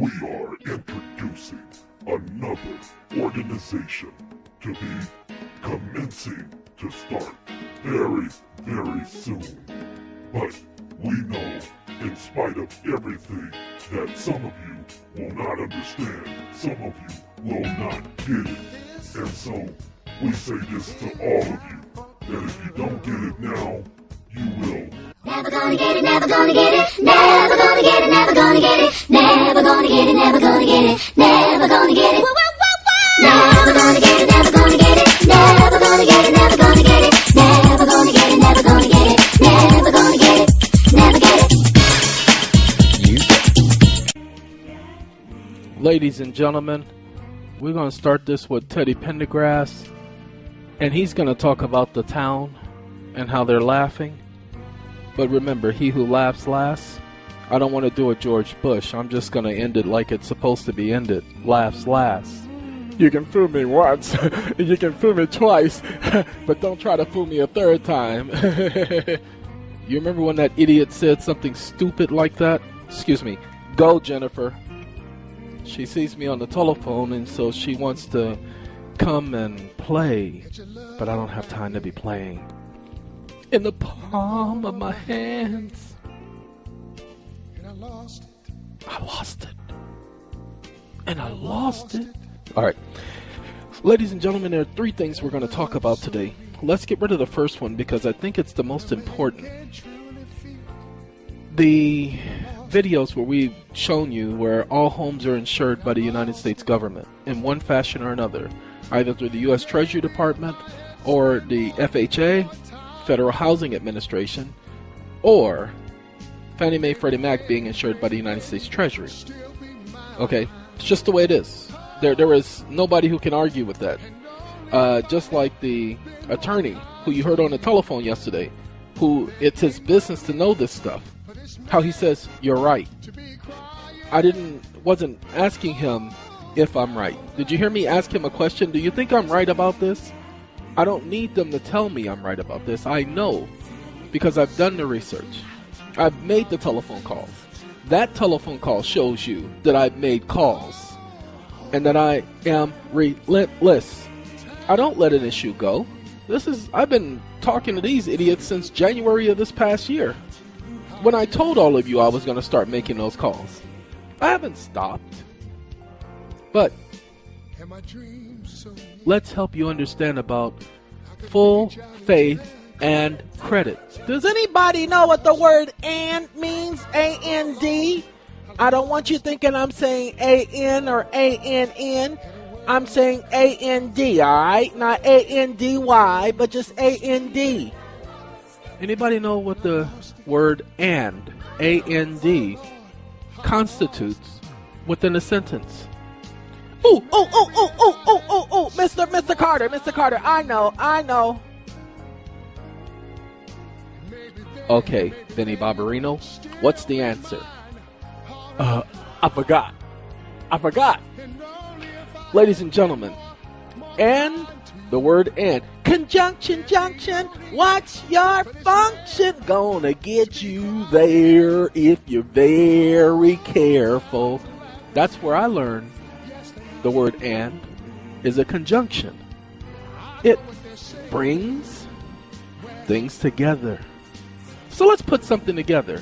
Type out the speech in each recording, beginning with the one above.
we are introducing another organization to be commencing to start very, very soon. But we know, in spite of everything, that some of you will not understand, some of you will not get it. And so, we say this to all of you, that if you don't get it now, you will. Never gonna get it, never gonna get it, never gonna get it, never gonna get it, never gonna get it, never gonna get it, never gonna get it, never gonna get it, never gonna get it, never gonna get it, never gonna get it, never gonna get it, never gonna get it, never gonna get it, never get it. Ladies and gentlemen, we're going to start this with Teddy Pendergrass, and he's going to talk about the town and how they're laughing. But remember, he who laughs last. I don't want to do a George Bush. I'm just going to end it like it's supposed to be ended. Laughs last. You can fool me once, you can fool me twice, but don't try to fool me a third time. You remember when that idiot said something stupid like that? Excuse me. Go, Jennifer. She sees me on the telephone, and so she wants to come and play, but I don't have time to be playing. In the palm of my hands. And I lost it. I lost it. And I lost it. All right. Ladies and gentlemen, there are three things we're going to talk about today. Let's get rid of the first one because I think it's the most important. The videos where we've shown you where all homes are insured by the United States government in one fashion or another, either through the U.S. Treasury Department or the FHA, Federal Housing Administration, or Fannie Mae, Freddie Mac being insured by the United States Treasury. Okay, it's just the way it is. There is nobody who can argue with that. Just like the attorney who you heard on the telephone yesterday, who it's his business to know this stuff. How he says, you're right. I wasn't asking him if I'm right. Did you hear me ask him a question? Do you think I'm right about this? I don't need them to tell me I'm right about this. I know because I've done the research. I've made the telephone calls. That telephone call shows you that I've made calls and that I am relentless. I don't let an issue go. I've been talking to these idiots since January of this past year, when I told all of you I was going to start making those calls. I haven't stopped. But let's help you understand about full faith and credit. Does anybody know what the word "and" means? A-N-D? I don't want you thinking I'm saying A-N or A-N-N. I'm saying A-N-D, all right? Not A-N-D-Y, but just A-N-D. Anybody know what the word "and," A-N-D, constitutes within a sentence? Oh, Mr. Carter, I know. Okay, Benny Barbarino, what's the answer? I forgot. Ladies and gentlemen, and the word "and." Conjunction, junction, what's your function? Gonna get you there if you're very careful. That's where I learned the word "and" is a conjunction. It brings things together. So let's put something together.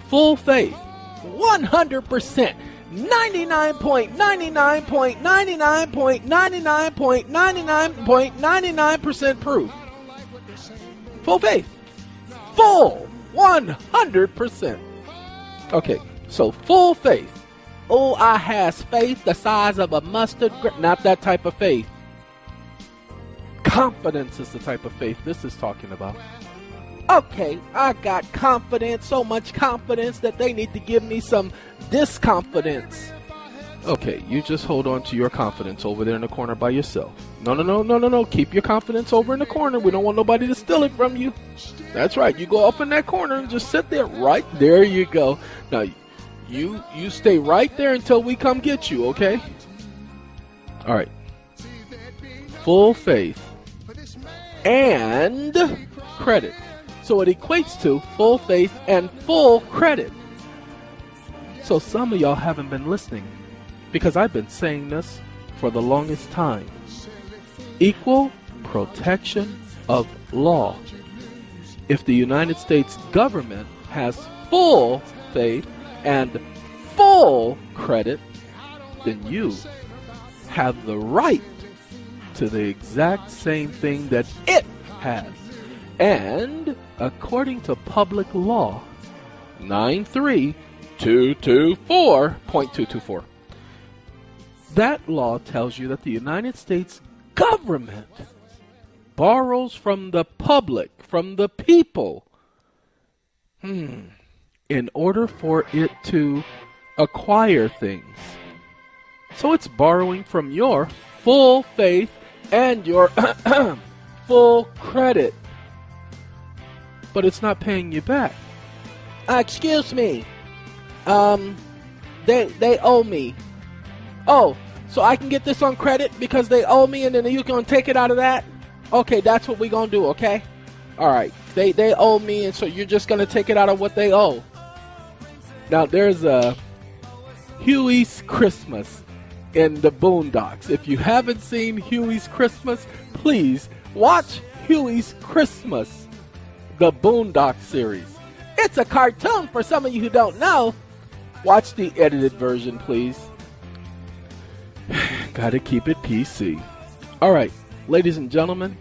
Full faith, 100%. 99.99.99.99.99.99% proof. Full faith. Full 100%. Okay, so full faith. Oh, I has faith the size of a mustard grain. Not that type of faith. Confidence is the type of faith this is talking about. Okay, I got confidence, so much confidence that they need to give me some disconfidence. Okay, you just hold on to your confidence over there in the corner by yourself. No. Keep your confidence over in the corner. We don't want nobody to steal it from you. That's right. You go off in that corner and just sit there. Right there you go. Now, you stay right there until we come get you, okay? All right. Full faith and credit. So it equates to full faith and full credit. So some of y'all haven't been listening, because I've been saying this for the longest time. Equal protection of law. If the United States government has full faith and full credit, then you have the right to the exact same thing that it has. And according to public law 93224.224, that law tells you that the United States government borrows from the public, from the people, in order for it to acquire things. So it's borrowing from your full faith and your full credit, but it's not paying you back. Excuse me, they owe me. Oh, so I can get this on credit because they owe me, and then you can take it out of that? Okay, that's what we're gonna do, okay? Alright, they owe me, and so you're just gonna take it out of what they owe. Now, there's a Huey's Christmas in the Boondocks. If you haven't seen Huey's Christmas, please watch Huey's Christmas, the Boondocks series. It's a cartoon for some of you who don't know. Watch the edited version, please. Gotta keep it PC. Alright, ladies and gentlemen,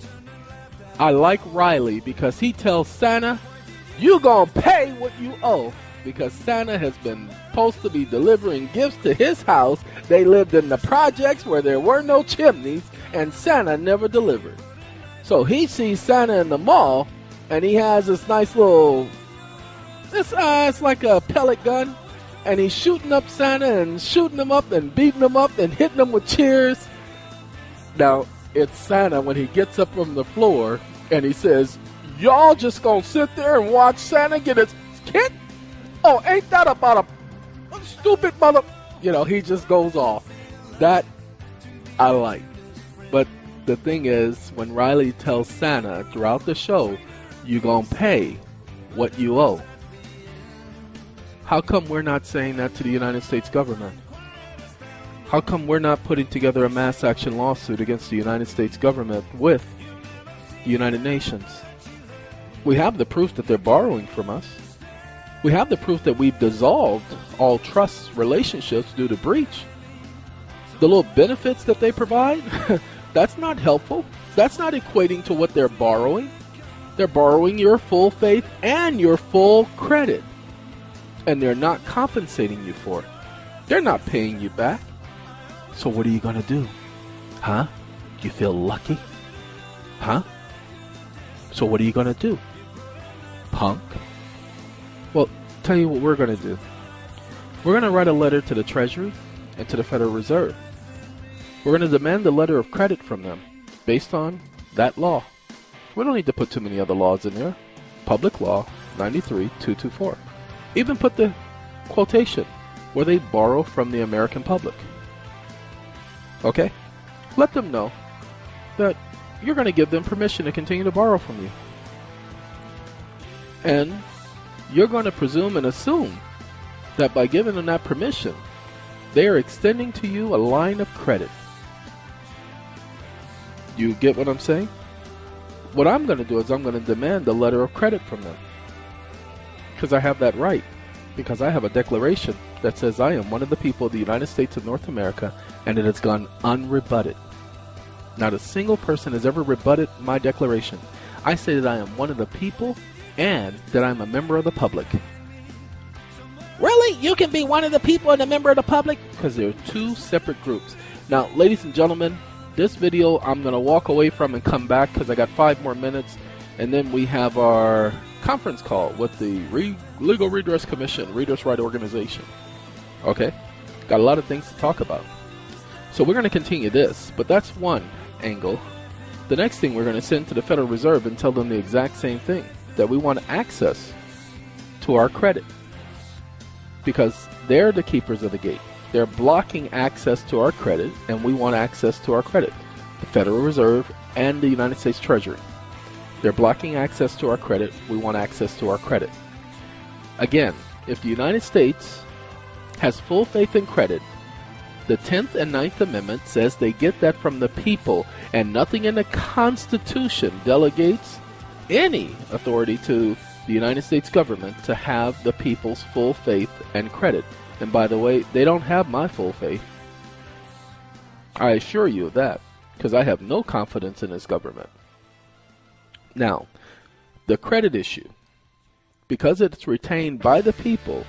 I like Riley because he tells Santa, you gonna pay what you owe. Because Santa has been supposed to be delivering gifts to his house. They lived in the projects where there were no chimneys, and Santa never delivered. So he sees Santa in the mall, and he has this nice little, it's like a pellet gun, and he's shooting up Santa and shooting him up and beating him up and hitting him with chairs. Now, it's Santa when he gets up from the floor, and he says, y'all just gonna sit there and watch Santa get his kid? Oh, ain't that about a stupid mother... You know, he just goes off. That I like. But the thing is, when Riley tells Santa throughout the show, you gonna pay what you owe. How come we're not saying that to the United States government? How come we're not putting together a mass action lawsuit against the United States government with the United Nations? We have the proof that they're borrowing from us. We have the proof that we've dissolved all trust relationships due to breach. The little benefits that they provide, that's not helpful. That's not equating to what they're borrowing. They're borrowing your full faith and your full credit. And they're not compensating you for it. They're not paying you back. So what are you going to do? Huh? You feel lucky? Huh? So what are you going to do? Punk? Well, tell you what we're going to do. We're going to write a letter to the Treasury and to the Federal Reserve. We're going to demand a letter of credit from them based on that law. We don't need to put too many other laws in there. Public Law 93-224. Even put the quotation where they borrow from the American public. Okay? Let them know that you're going to give them permission to continue to borrow from you. And you're going to presume and assume that by giving them that permission, they are extending to you a line of credit. You get what I'm saying? What I'm going to do is I'm going to demand a letter of credit from them. Because I have that right. Because I have a declaration that says I am one of the people of the United States of North America, and it has gone unrebutted. Not a single person has ever rebutted my declaration. I say that I am one of the people and that I'm a member of the public. Really? You can be one of the people and a member of the public? Because they're two separate groups. Now, ladies and gentlemen, this video I'm going to walk away from and come back because I got 5 more minutes. And then we have our conference call with the Legal Redress Commission, Readers' Right Organization. Okay? Got a lot of things to talk about. So we're going to continue this, but that's one angle. The next thing we're going to send to the Federal Reserve and tell them the exact same thing. That we want access to our credit because they're the keepers of the gate. They're blocking access to our credit, and we want access to our credit. The Federal Reserve and the United States Treasury. They're blocking access to our credit. We want access to our credit. Again, if the United States has full faith and credit. The 10th and 9th Amendment says they get that from the people, and nothing in the Constitution delegates any authority to the United States government to have the people's full faith and credit. And by the way, they don't have my full faith. I assure you of that, because I have no confidence in this government. Now, the credit issue, because it's retained by the people,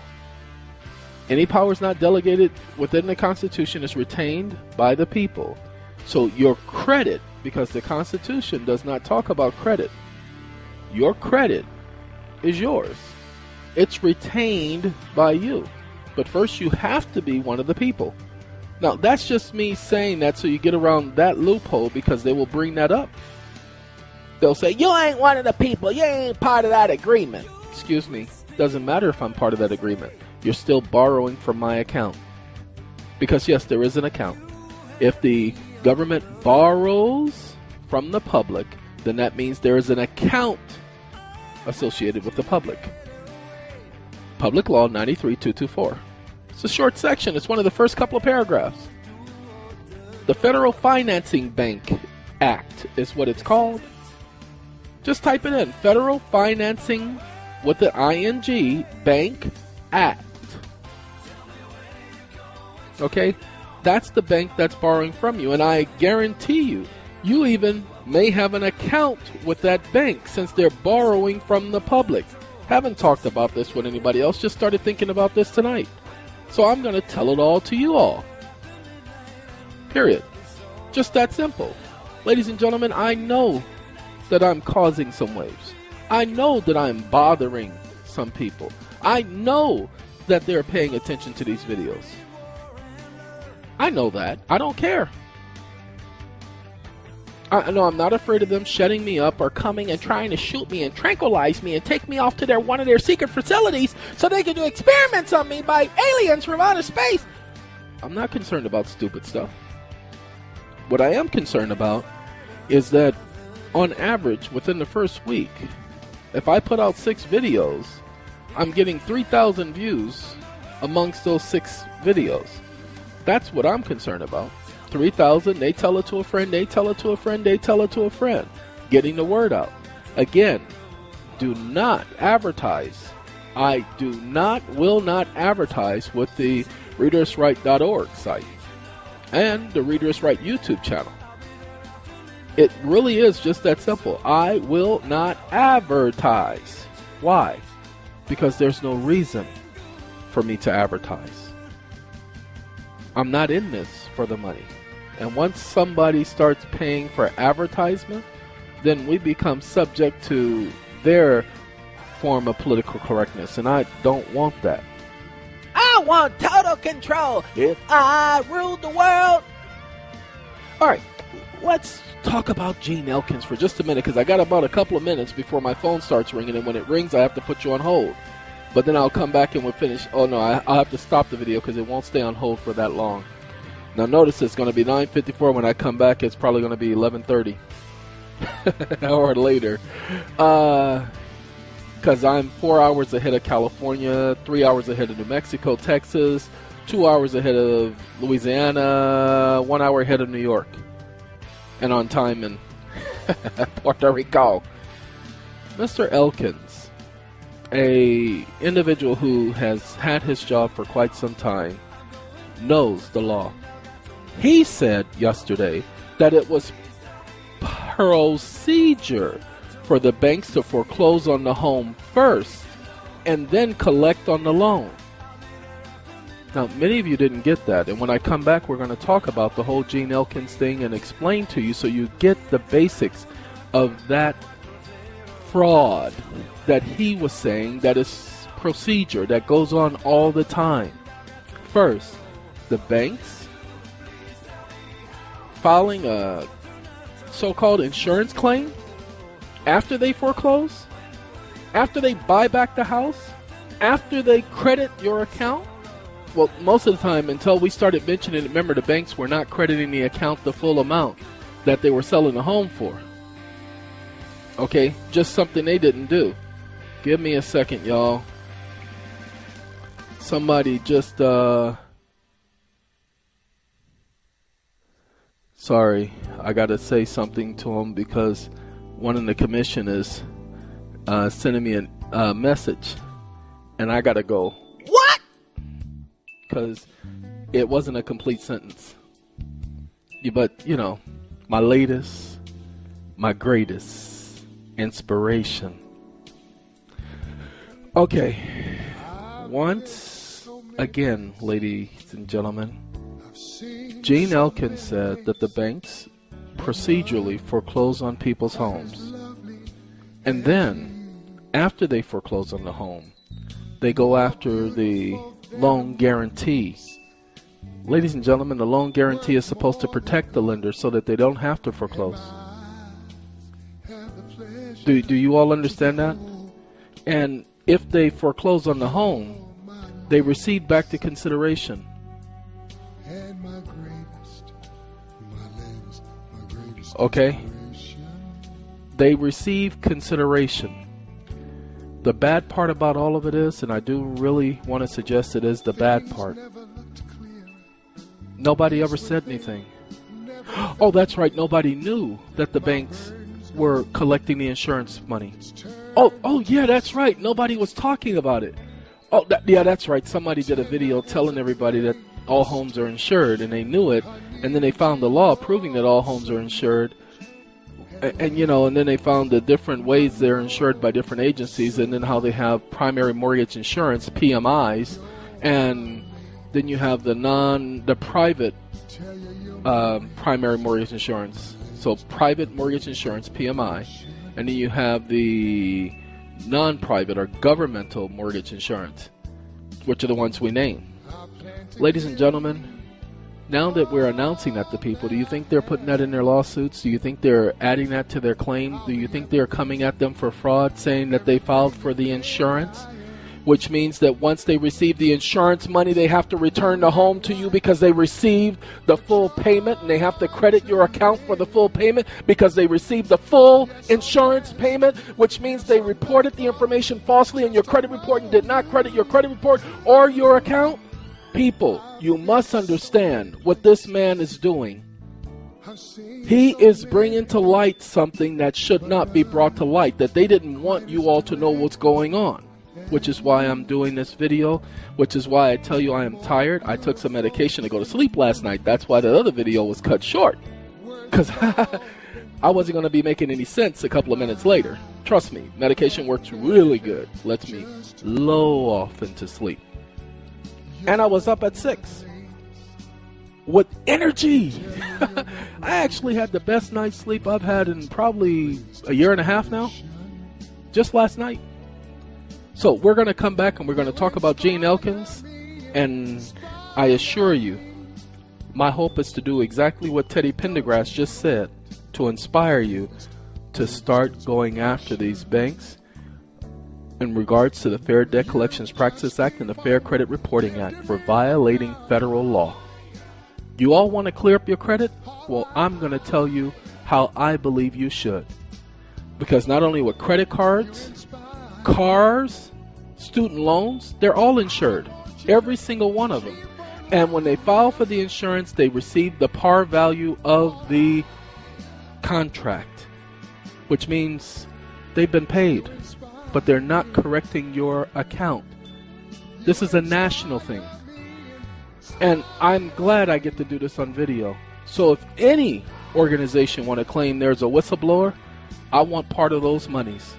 any powers not delegated within the Constitution is retained by the people. So your credit, because the Constitution does not talk about credit, your credit is yours. It's retained by you. But first you have to be one of the people. Now, that's just me saying that so you get around that loophole, because they will bring that up. They'll say, you ain't one of the people. You ain't part of that agreement. Excuse me. Doesn't matter if I'm part of that agreement. You're still borrowing from my account. Because, yes, there is an account. If the government borrows from the public, then that means there is an account associated with the public. Public Law 93-224. It's a short section. It's one of the first couple of paragraphs. The Federal Financing Bank Act is what it's called. Just type it in. Federal Financing with the ING Bank Act. Okay? That's the bank that's borrowing from you. And I guarantee you, you even may have an account with that bank since they're borrowing from the public. Haven't talked about this with anybody else. Just started thinking about this tonight. So I'm going to tell it all to you all. Period. Just that simple. Ladies and gentlemen, I know that I'm causing some waves. I know that I'm bothering some people. I know that they're paying attention to these videos. I know that. I don't care. I know I'm not afraid of them shutting me up or coming and trying to shoot me and tranquilize me and take me off to one of their secret facilities so they can do experiments on me by aliens from outer space. I'm not concerned about stupid stuff. What I am concerned about is that on average within the first week, if I put out 6 videos, I'm getting 3,000 views amongst those 6 videos. That's what I'm concerned about. 3,000, they tell it to a friend, they tell it to a friend, they tell it to a friend. Getting the word out. Again, do not advertise. I will not advertise with the readersright.org site and the Readers Right YouTube channel. It really is just that simple. I will not advertise. Why? Because there's no reason for me to advertise. I'm not in this for the money. And once somebody starts paying for advertisement, then we become subject to their form of political correctness. And I don't want that. I want total control if I ruled the world. All right, let's talk about Gene Elkins for just a minute, because I got about a couple of minutes before my phone starts ringing. And when it rings, I have to put you on hold. But then I'll come back and we'll finish. Oh, no, I'll have to stop the video because it won't stay on hold for that long. Now, notice it's going to be 9:54. When I come back, it's probably going to be 11:30 or later. Because I'm 4 hours ahead of California, 3 hours ahead of New Mexico, Texas, 2 hours ahead of Louisiana, 1 hour ahead of New York. And on time in Puerto Rico. Mr. Elkins, a individual who has had his job for quite some time, knows the law. He said yesterday that it was procedure for the banks to foreclose on the home first and then collect on the loan. Now, many of you didn't get that, and when I come back, we're going to talk about the whole Gene Elkins thing and explain to you so you get the basics of that fraud that he was saying that is procedure that goes on all the time. First, the banks filing a so-called insurance claim after they foreclose, after they buy back the house, after they credit your account. Well, most of the time, until we started mentioning it, remember, the banks were not crediting the account the full amount that they were selling the home for. Okay, just something they didn't do. Give me a second, y'all. somebody just, sorry, I gotta say something to him because one in the commission is sending me a message, and I gotta go. What? Because it wasn't a complete sentence. But, you know, my latest, my greatest inspiration. Okay. Once again, ladies and gentlemen, Gene Elkins said that the banks procedurally foreclose on people's homes. And then, after they foreclose on the home, they go after the loan guarantee. Ladies and gentlemen, the loan guarantee is supposed to protect the lender so that they don't have to foreclose. Do you all understand that? And if they foreclose on the home, they receive back the consideration. Okay? They receive consideration. The bad part about all of it is, and I do really want to suggest it is the bad part, nobody ever said anything. Oh, that's right, nobody knew that the banks were collecting the insurance money. Oh yeah, that's right, nobody was talking about it. Oh, yeah, that's right, somebody did a video telling everybody that all homes are insured, and they knew it, and then they found the law proving that all homes are insured. And you know, and then they found the different ways they're insured by different agencies, and then how they have primary mortgage insurance, PMIs, and then you have the private primary mortgage insurance. So private mortgage insurance, PMI, and then you have the non-private or governmental mortgage insurance, which are the ones we name. Ladies and gentlemen, now that we're announcing that to people, do you think they're putting that in their lawsuits? Do you think they're adding that to their claim? Do you think they're coming at them for fraud, saying that they filed for the insurance? Which means that once they receive the insurance money, they have to return the home to you because they received the full payment, and they have to credit your account for the full payment because they received the full insurance payment, which means they reported the information falsely in your credit report and did not credit your credit report or your account? People, you must understand what this man is doing. He is bringing to light something that should not be brought to light, that they didn't want you all to know what's going on, which is why I'm doing this video, which is why I tell you I am tired. I took some medication to go to sleep last night. That's why the other video was cut short, because I wasn't going to be making any sense a couple of minutes later. Trust me, medication works really good. Lets me low off into sleep. And I was up at 6 with energy. I actually had the best night's sleep I've had in probably a year and a half now, just last night. So we're going to come back and we're going to talk about Gene Elkins, and I assure you, my hope is to do exactly what Teddy Pendergrass just said, to inspire you to start going after these banks in regards to the Fair Debt Collections Practices Act and the Fair Credit Reporting Act for violating federal law. You all want to clear up your credit? Well, I'm going to tell you how I believe you should. Because not only with credit cards, cars, student loans, they're all insured. Every single one of them. And when they file for the insurance, they receive the par value of the contract, which means they've been paid, but they're not correcting your account. This is a national thing. And I'm glad I get to do this on video. So if any organization want to claim there's a whistleblower, I want part of those monies,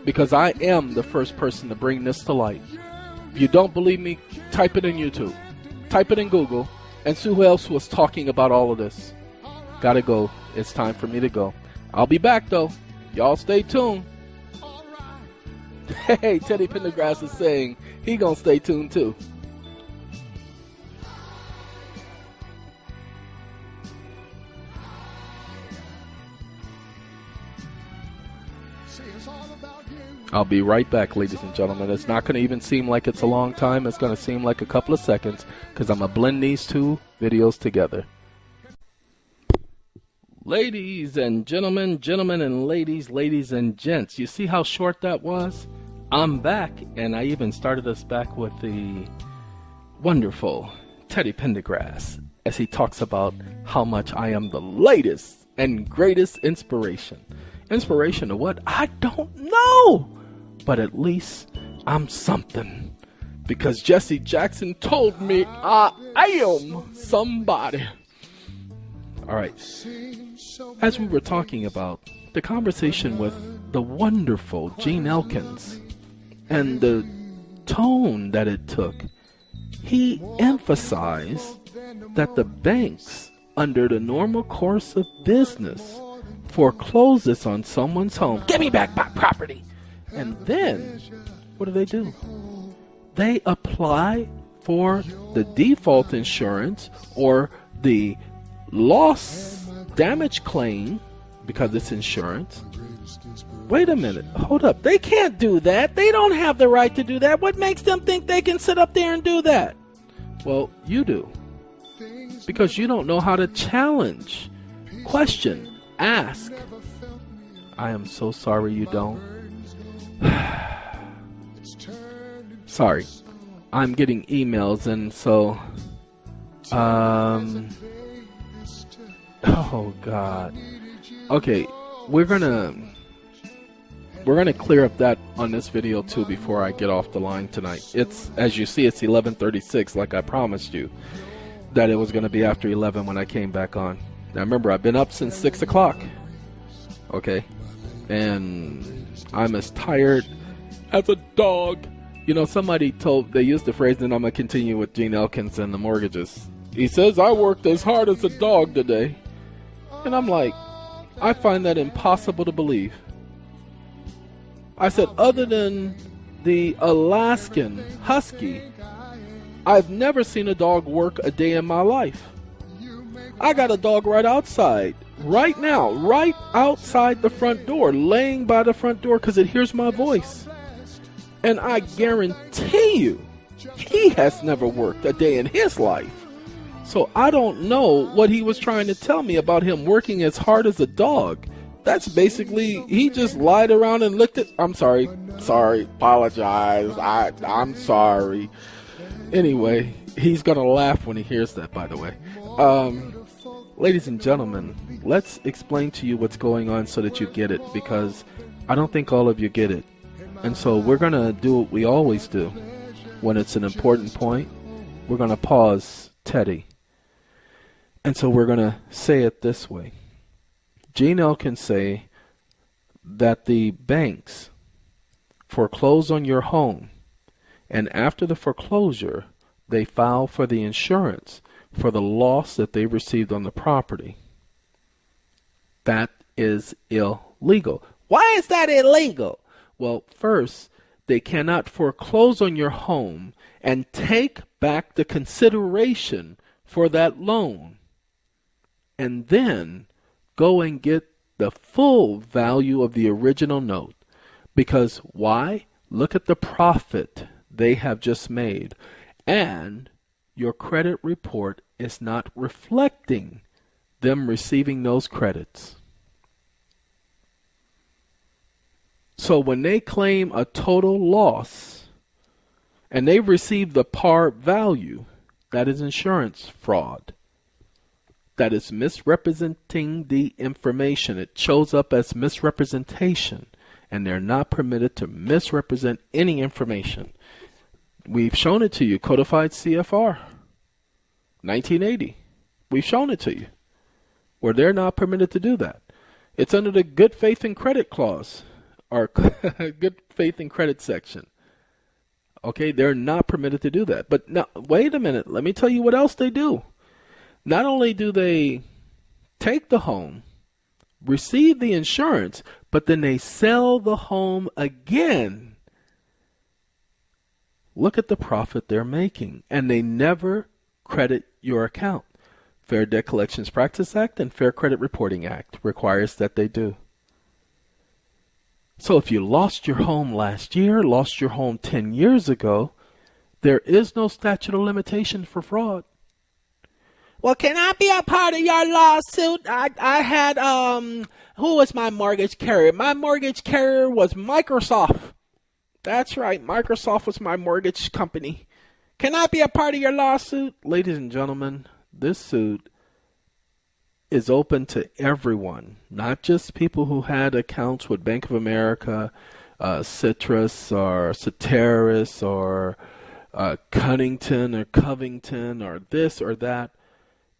because I am the first person to bring this to light. If you don't believe me, type it in YouTube. Type it in Google and see who else was talking about all of this. Gotta go. It's time for me to go. I'll be back though. Y'all stay tuned. Hey, Teddy Pendergrass is saying he gonna stay tuned too. I'll be right back, ladies and gentlemen. It's not going to even seem like it's a long time. It's going to seem like a couple of seconds, because I'm going to blend these two videos together. Ladies and gentlemen, gentlemen and ladies, ladies and gents. You see how short that was? I'm back, and I even started us back with the wonderful Teddy Pendergrass as he talks about how much I am the latest and greatest inspiration. Inspiration to what? I don't know. But at least I'm something. Because Jesse Jackson told me I am somebody. Alright. As we were talking about the conversation with the wonderful Gene Elkins and the tone that it took, he emphasized that the banks, under the normal course of business, forecloses on someone's home. Give me back my property. And then, what do? They apply for the default insurance or the loss damage claim because it's insurance. Wait a minute. Hold up. They can't do that. They don't have the right to do that. What makes them think they can sit up there and do that? Well, you do. Because you don't know how to challenge, question, ask. I am so sorry you don't. Sorry. I'm getting emails and so oh God. Okay, we're gonna clear up that on this video too before I get off the line tonight. It's, as you see, it's 11:36 like I promised you that it was gonna be after 11 when I came back on. Now remember, I've been up since 6 o'clock. Okay? And I'm as tired as a dog. You know, they used the phrase, and I'm going to continue with Gene Elkins and the mortgages. He says, I worked as hard as a dog today. And I'm like, I find that impossible to believe. I said, other than the Alaskan Husky, I've never seen a dog work a day in my life. I got a dog right outside, right now, right outside the front door, laying by the front door because it hears my voice. And I guarantee you, he has never worked a day in his life. So I don't know what he was trying to tell me about him working as hard as a dog. That's basically, he just lied around and licked it. I'm sorry, apologize, I'm sorry. Anyway, he's going to laugh when he hears that, by the way. Ladies and gentlemen, let's explain to you what's going on so that you get it, because I don't think all of you get it. And so we're going to do what we always do. When it's an important point, we're going to pause Teddy. And so we're going to say it this way. Gene Elkins say that the banks foreclose on your home, and after the foreclosure, they file for the insurance for the loss that they received on the property. That is illegal. Why is that illegal? Well, first, they cannot foreclose on your home and take back the consideration for that loan and then go and get the full value of the original note. Because why? Look at the profit they have just made. And your credit report is not reflecting them receiving those credits. So when they claim a total loss and they receive the par value, that is insurance fraud. That is misrepresenting the information. It shows up as misrepresentation, and they're not permitted to misrepresent any information. We've shown it to you, codified CFR 1980. We've shown it to you where they're not permitted to do that. It's under the good faith and credit clause, or good faith and credit section. Okay, they're not permitted to do that. But now, wait a minute. Let me tell you what else they do. Not only do they take the home, receive the insurance, but then they sell the home again. Look at the profit they're making, and they never credit your account. Fair Debt Collections Practice Act and Fair Credit Reporting Act requires that they do. So if you lost your home last year, lost your home 10 years ago, there is no statute of limitation for fraud. Well, can I be a part of your lawsuit? I had, who was my mortgage carrier? My mortgage carrier was Microsoft. That's right, Microsoft was my mortgage company. Can I be a part of your lawsuit? Ladies and gentlemen, this suit is open to everyone, not just people who had accounts with Bank of America, Citrus, or Ceteris, or Cunnington, or Covington, or this or that.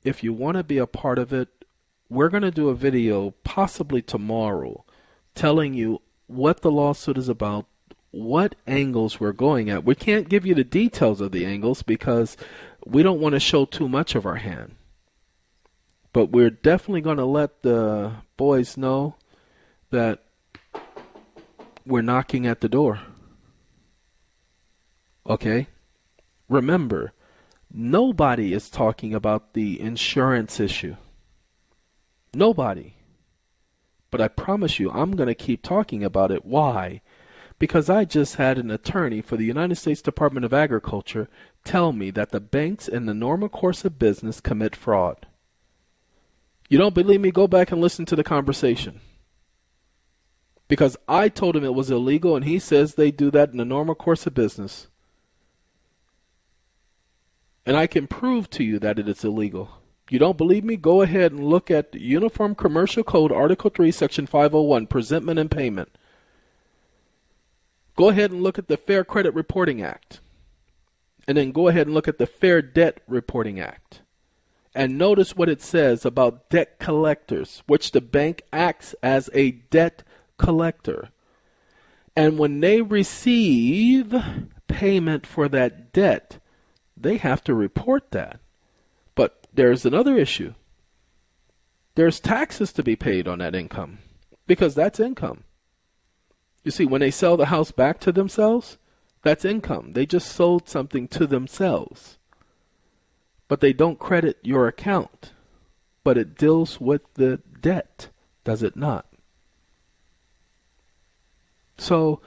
If you want to be a part of it, we're going to do a video possibly tomorrow telling you what the lawsuit is about, what angles we're going at. We can't give you the details of the angles because we don't want to show too much of our hand. But we're definitely going to let the boys know that we're knocking at the door. Okay? Remember, nobody is talking about the insurance issue. Nobody. But I promise you, I'm going to keep talking about it. Why? Because I just had an attorney for the United States Department of Agriculture tell me that the banks in the normal course of business commit fraud. You don't believe me? Go back and listen to the conversation. Because I told him it was illegal, and he says they do that in the normal course of business. And I can prove to you that it is illegal. You don't believe me? Go ahead and look at the Uniform Commercial Code, Article 3, Section 501, Presentment and Payment. Go ahead and look at the Fair Credit Reporting Act. And then go ahead and look at the Fair Debt Reporting Act. And notice what it says about debt collectors, which the bank acts as a debt collector. And when they receive payment for that debt, they have to report that. But there's another issue. There's taxes to be paid on that income because that's income. You see, when they sell the house back to themselves, that's income. They just sold something to themselves. But they don't credit your account. But it deals with the debt, does it not? So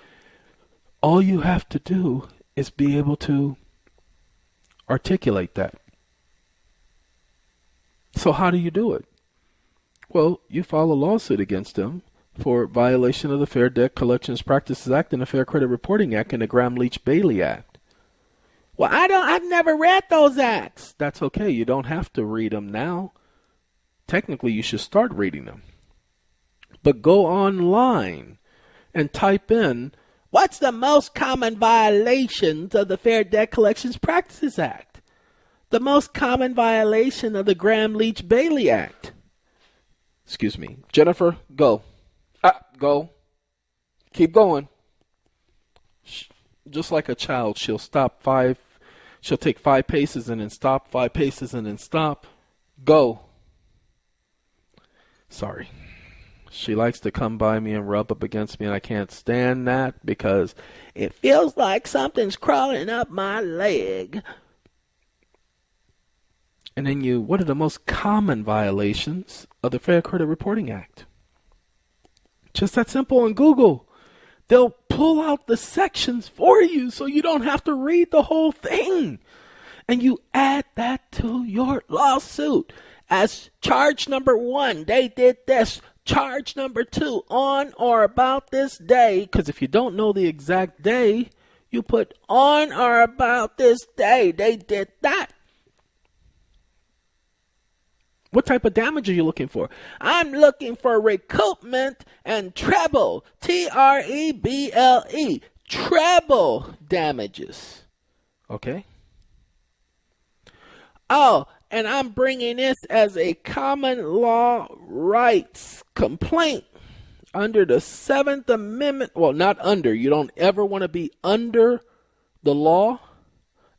all you have to do is be able to articulate that. So how do you do it? Well, you file a lawsuit against them for violation of the Fair Debt Collections Practices Act and the Fair Credit Reporting Act and the Graham-Leach-Bailey Act. Well, I've never read those acts. That's okay. You don't have to read them now. Technically, you should start reading them. But go online and type in, what's the most common violations of the Fair Debt Collections Practices Act? The most common violation of the Graham-Leach-Bailey Act. Excuse me. Jennifer, go. Go. Keep going. Just like a child, she'll take 5 paces and then stop, 5 paces and then stop. Go. Sorry. She likes to come by me and rub up against me, and I can't stand that because it feels like something's crawling up my leg. And then what are the most common violations of the Fair Credit Reporting Act? Just that simple on Google. They'll pull out the sections for you so you don't have to read the whole thing. And you add that to your lawsuit. As charge number 1, they did this. Charge number 2, on or about this day. Because if you don't know the exact day, you put on or about this day. They did that. What type of damage are you looking for? I'm looking for recoupment and treble. Treble. Treble damages. Okay? Oh, and I'm bringing this as a common law rights complaint under the 7th Amendment. Well, not under. You don't ever want to be under the law.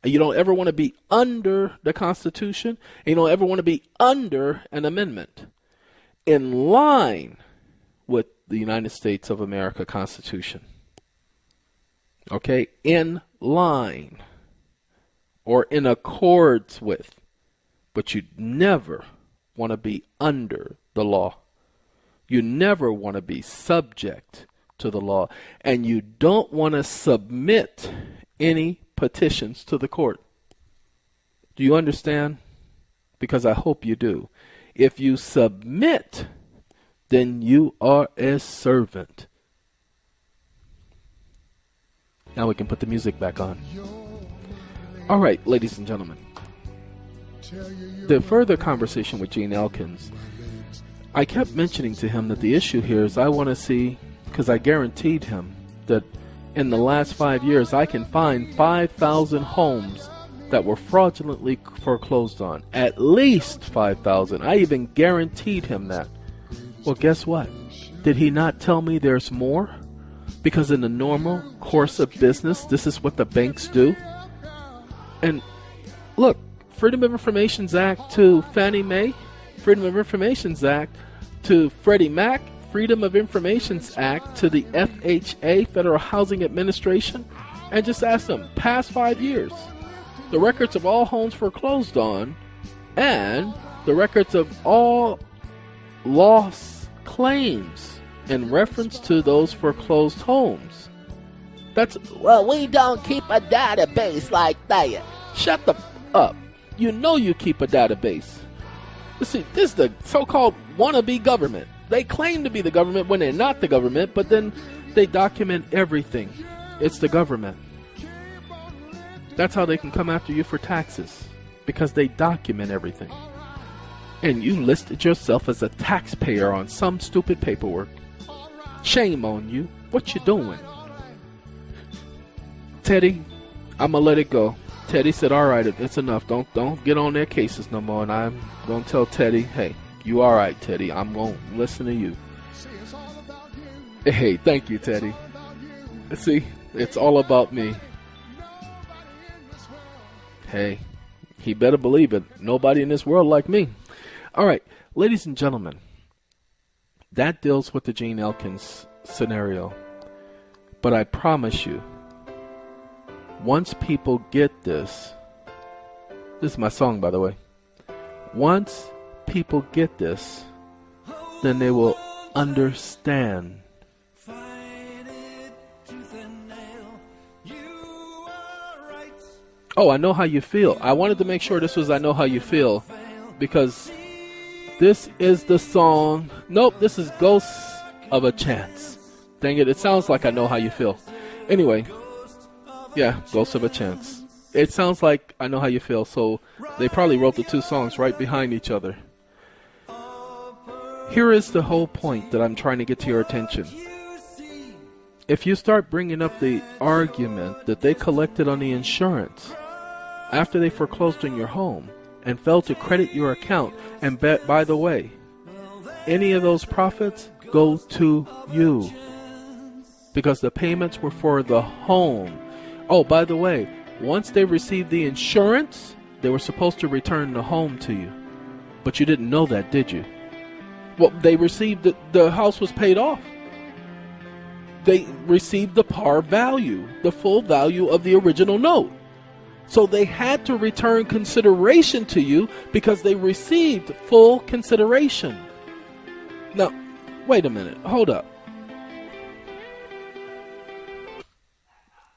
You don't ever want to be under the Constitution. And you don't ever want to be under an amendment. In line with the United States of America Constitution. Okay? In line. Or in accords with. But you never want to be under the law. You never want to be subject to the law. And you don't want to submit any petitions to the court. Do you understand? Because I hope you do. If you submit, then you are a servant. Now we can put the music back on. All right, ladies and gentlemen. The further conversation with Gene Elkins, I kept mentioning to him that the issue here is I want to see, because I guaranteed him that in the last 5 years I can find 5,000 homes that were fraudulently foreclosed on. At least 5,000. I even guaranteed him that. Well, guess what? Did he not tell me there's more? Because in the normal course of business, this is what the banks do. And look, Freedom of Information Act to Fannie Mae, Freedom of Information Act to Freddie Mac, Freedom of Information Act to the FHA, Federal Housing Administration, and just ask them, past 5 years, the records of all homes foreclosed on, and the records of all loss claims in reference to those foreclosed homes. That's, well, we don't keep a database like that. Shut the up. You know you keep a database. You see, this is the so-called wannabe government. They claim to be the government when they're not the government, but then they document everything. It's the government. That's how they can come after you for taxes, because they document everything. And you listed yourself as a taxpayer on some stupid paperwork. Shame on you. What you doing? Teddy, I'm going to let it go. Teddy said, all right, it's enough. Don't get on their cases no more. And I'm going to tell Teddy, hey, you all right, Teddy. I'm going to listen to you. Hey, thank you, Teddy. See, it's all about me. Hey, he better believe it. Nobody in this world like me. All right, ladies and gentlemen, that deals with the Gene Elkins scenario. But I promise you, once people get this is my song, by the way. Once people get this, then they will understand. Oh, I know how you feel. I wanted to make sure this was I Know How You Feel, because this is the song. Nope, this is Ghosts of a Chance. Dang it, it sounds like I Know How You Feel. Anyway, yeah, Ghosts of a Chance. It sounds like I Know How You Feel, so they probably wrote the two songs right behind each other. Here is the whole point that I'm trying to get to your attention. If you start bringing up the argument that they collected on the insurance after they foreclosed on your home and failed to credit your account, and by the way, any of those profits go to you because the payments were for the home. Oh, by the way, once they received the insurance, they were supposed to return the home to you. But you didn't know that, did you? Well, they received the house was paid off. They received the par value, the full value of the original note. So they had to return consideration to you because they received full consideration. Now, wait a minute. Hold up.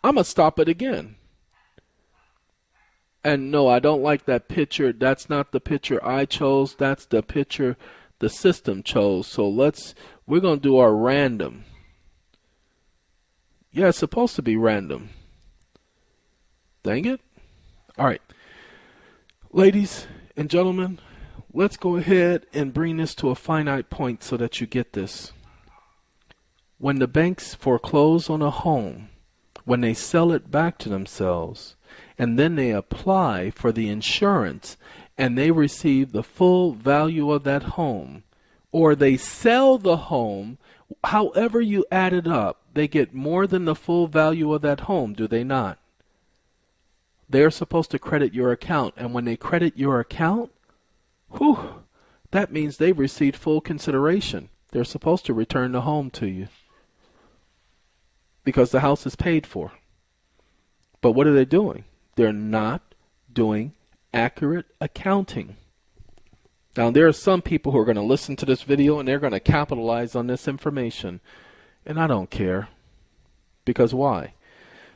I'm going to stop it again. And no, I don't like that picture. That's not the picture I chose. That's the picture the system chose. So we're going to do our random. Yeah, it's supposed to be random. Dang it. All right. Ladies and gentlemen, let's go ahead and bring this to a finite point so that you get this. When the banks foreclose on a home, when they sell it back to themselves, and then they apply for the insurance, and they receive the full value of that home, or they sell the home, however you add it up, they get more than the full value of that home, do they not? They're supposed to credit your account, and when they credit your account, that means they've received full consideration. They're supposed to return the home to you because the house is paid for. But what are they doing? They're not doing accurate accounting. Now, there are some people who are going to listen to this video and they're going to capitalize on this information. And I don't care. Because why?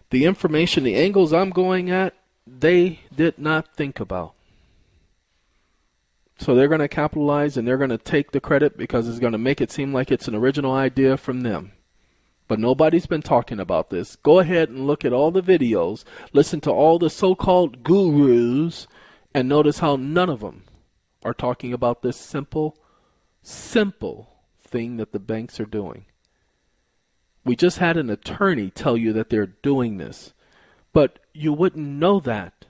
The information, the angles I'm going at, they did not think about. So they're going to capitalize and they're going to take the credit because it's going to make it seem like it's an original idea from them. But nobody's been talking about this. Go ahead and look at all the videos, listen to all the so-called gurus, and notice how none of them are talking about this simple thing that the banks are doing. We just had an attorney tell you that they're doing this, but you wouldn't know that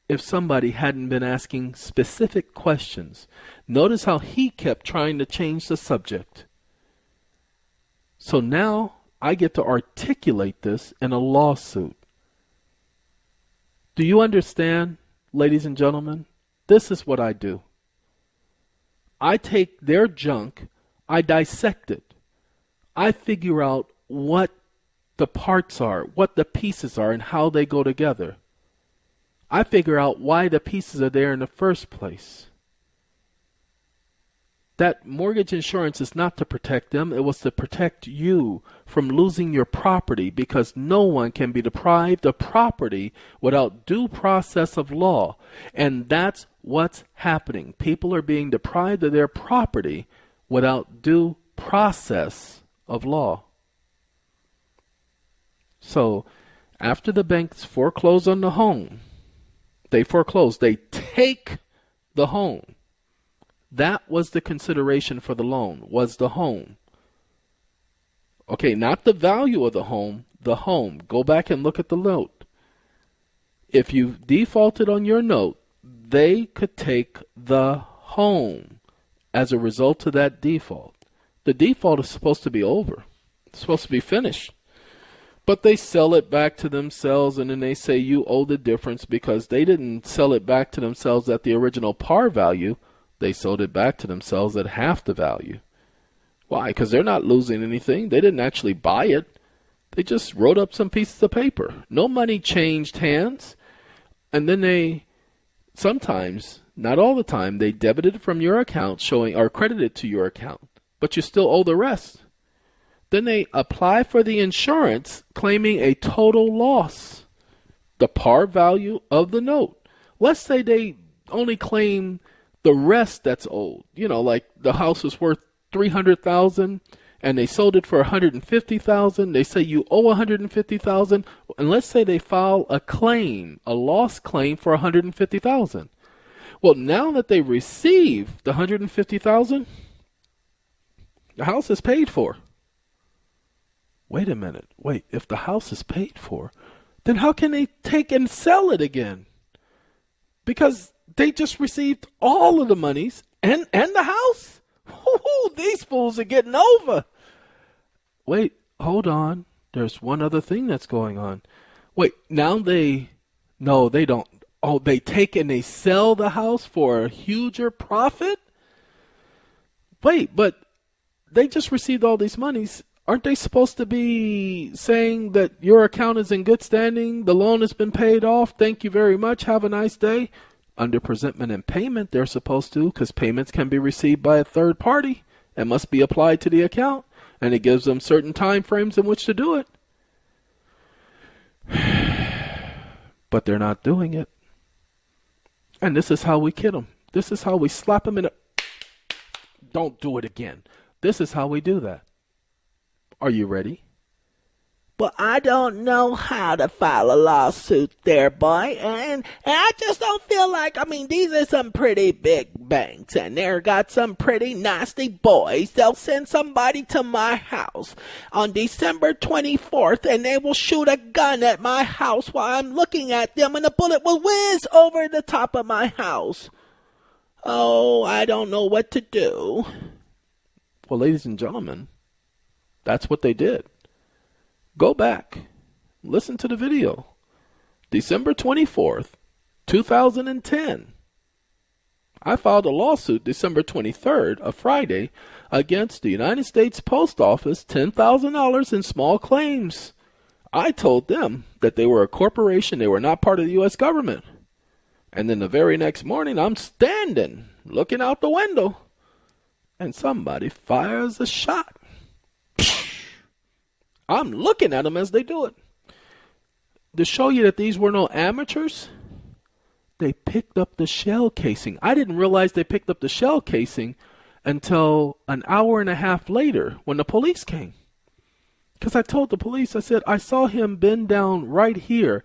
if somebody hadn't been asking specific questions. Notice how he kept trying to change the subject. So now I get to articulate this in a lawsuit. Do you understand, ladies and gentlemen? This is what I do. I take their junk, I dissect it. I figure out what the parts are, what the pieces are, and how they go together. I figure out why the pieces are there in the first place. That mortgage insurance is not to protect them. It was to protect you from losing your property, because no one can be deprived of property without due process of law. And that's what's happening. People are being deprived of their property without due process of law. So after the banks foreclose on the home, they take the home. That was the consideration for the loan, was the home. Okay, not the value of the home, the home. Go back and look at the note. If you defaulted on your note, they could take the home as a result of that default. The default is supposed to be over. It's supposed to be finished. But they sell it back to themselves, and then they say you owe the difference because they didn't sell it back to themselves at the original par value. They sold it back to themselves at half the value. Why? Because they're not losing anything. They didn't actually buy it. They just wrote up some pieces of paper. No money changed hands. And then they, sometimes, not all the time, they debited from your account showing, or credited to your account. But you still owe the rest. Then they apply for the insurance claiming a total loss. The par value of the note. Let's say they only claim the rest that's owed. You know, like the house was worth $300,000 and they sold it for $150,000. They say you owe $150,000, and let's say they file a claim, a loss claim for $150,000. Well, now that they receive the $150,000, the house is paid for. Wait a minute. Wait, if the house is paid for, then how can they take and sell it again? Because they just received all of the monies and the house. Woo-hoo, these fools are getting over. Wait, hold on. There's one other thing that's going on. Wait, now they don't. Oh, they take and they sell the house for a huger profit? Wait, but they just received all these monies. Aren't they supposed to be saying that your account is in good standing, the loan has been paid off, thank you very much, have a nice day? Under presentment and payment, they're supposed to, because payments can be received by a third party and must be applied to the account, and it gives them certain time frames in which to do it. But they're not doing it. And this is how we kid them. This is how we slap them in the... Don't do it again. This is how we do that. Are you ready? But I don't know how to file a lawsuit there, boy. And I just don't feel like, these are some pretty big banks, and they're got some pretty nasty boys. They'll send somebody to my house on December 24th, and they will shoot a gun at my house while I'm looking at them, and the bullet will whiz over the top of my house. Oh, I don't know what to do. Well, ladies and gentlemen, that's what they did. Go back. Listen to the video. December 24th, 2010. I filed a lawsuit December 23rd, a Friday, against the United States Post Office, $10,000 in small claims. I told them that they were a corporation, they were not part of the U.S. government. And then the very next morning, I'm standing, looking out the window, and somebody fires a shot. I'm looking at them as they do it. To show you that these were no amateurs, they picked up the shell casing. I didn't realize they picked up the shell casing until an hour and a half later when the police came. Because I told the police, I said, I saw him bend down right here.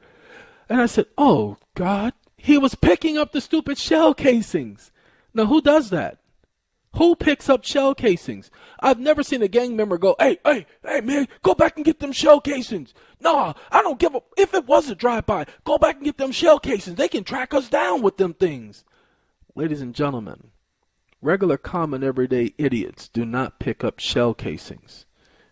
And I said, oh, God, he was picking up the stupid shell casings. Now, who does that? Who picks up shell casings? I've never seen a gang member go, hey, man, go back and get them shell casings. No, I don't give a, if it was a drive-by, go back and get them shell casings. They can track us down with them things. Ladies and gentlemen, regular, common, everyday idiots do not pick up shell casings.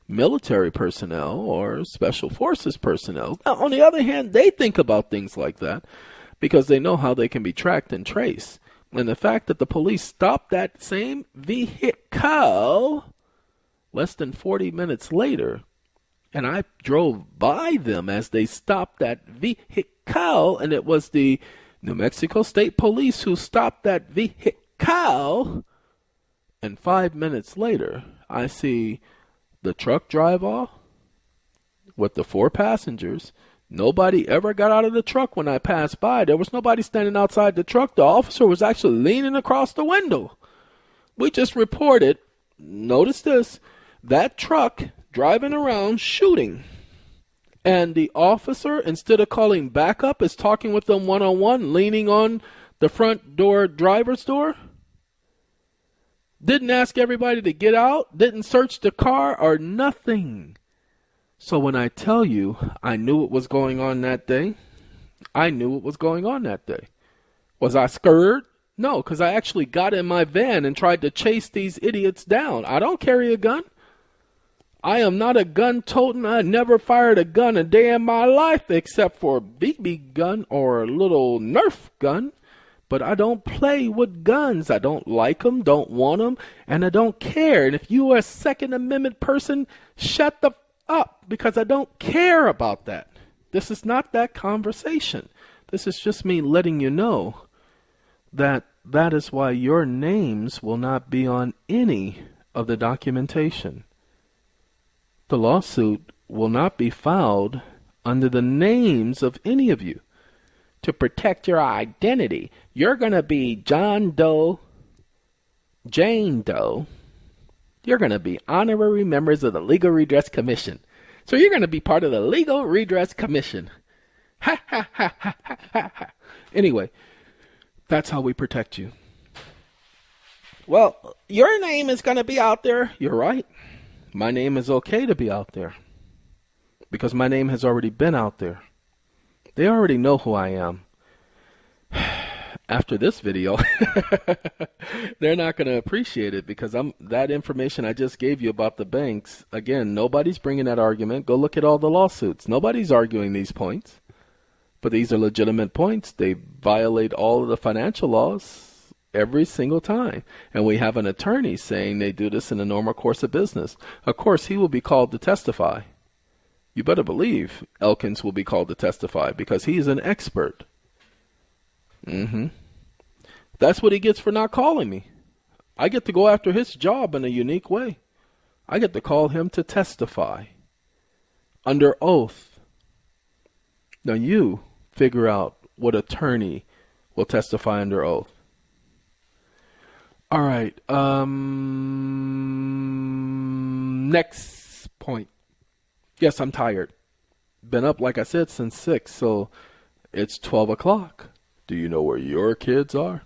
Military personnel or special forces personnel, on the other hand, they think about things like that because they know how they can be tracked and traced. And the fact that the police stopped that same vehicle less than 40 minutes later, and I drove by them as they stopped that vehicle, and it was the New Mexico State Police who stopped that vehicle, and 5 minutes later, I see the truck drive off with the 4 passengers. Nobody ever got out of the truck when I passed by. There was nobody standing outside the truck. The officer was actually leaning across the window. We just reported, notice this, that truck driving around shooting. And the officer, instead of calling backup, is talking with them one-on-one, leaning on the front door, driver's door. Didn't ask everybody to get out, didn't search the car or nothing. So when I tell you I knew what was going on that day, I knew what was going on that day. Was I scared? No, because I actually got in my van and tried to chase these idiots down. I don't carry a gun. I am not a gun-toting. I never fired a gun a day in my life except for a BB gun or a little Nerf gun. But I don't play with guns. I don't like them, don't want them, and I don't care. And if you are a Second Amendment person, shut the up, because I don't care about that. This is not that conversation. This is just me letting you know that that is why your names will not be on any of the documentation. The lawsuit will not be filed under the names of any of you. To protect your identity, you're going to be John Doe, Jane Doe. You're going to be honorary members of the Legal Redress Commission. So you're going to be part of the Legal Redress Commission. Ha, ha, ha, ha, ha, ha, ha. Anyway, that's how we protect you. Well, your name is going to be out there. You're right. My name is okay to be out there because my name has already been out there. They already know who I am. After this video, they're not going to appreciate it because that information I just gave you about the banks, again, nobody's bringing that argument. Go look at all the lawsuits. Nobody's arguing these points. But these are legitimate points. They violate all of the financial laws every single time. And we have an attorney saying they do this in the normal course of business. Of course, he will be called to testify. You better believe Elkins will be called to testify because he's an expert. That's what he gets for not calling me. I get to go after his job in a unique way. I get to call him to testify under oath. Now you figure out what attorney will testify under oath. All right. Next point. Yes, I'm tired. Been up, like I said, since 6, so it's 12 o'clock. Do you know where your kids are?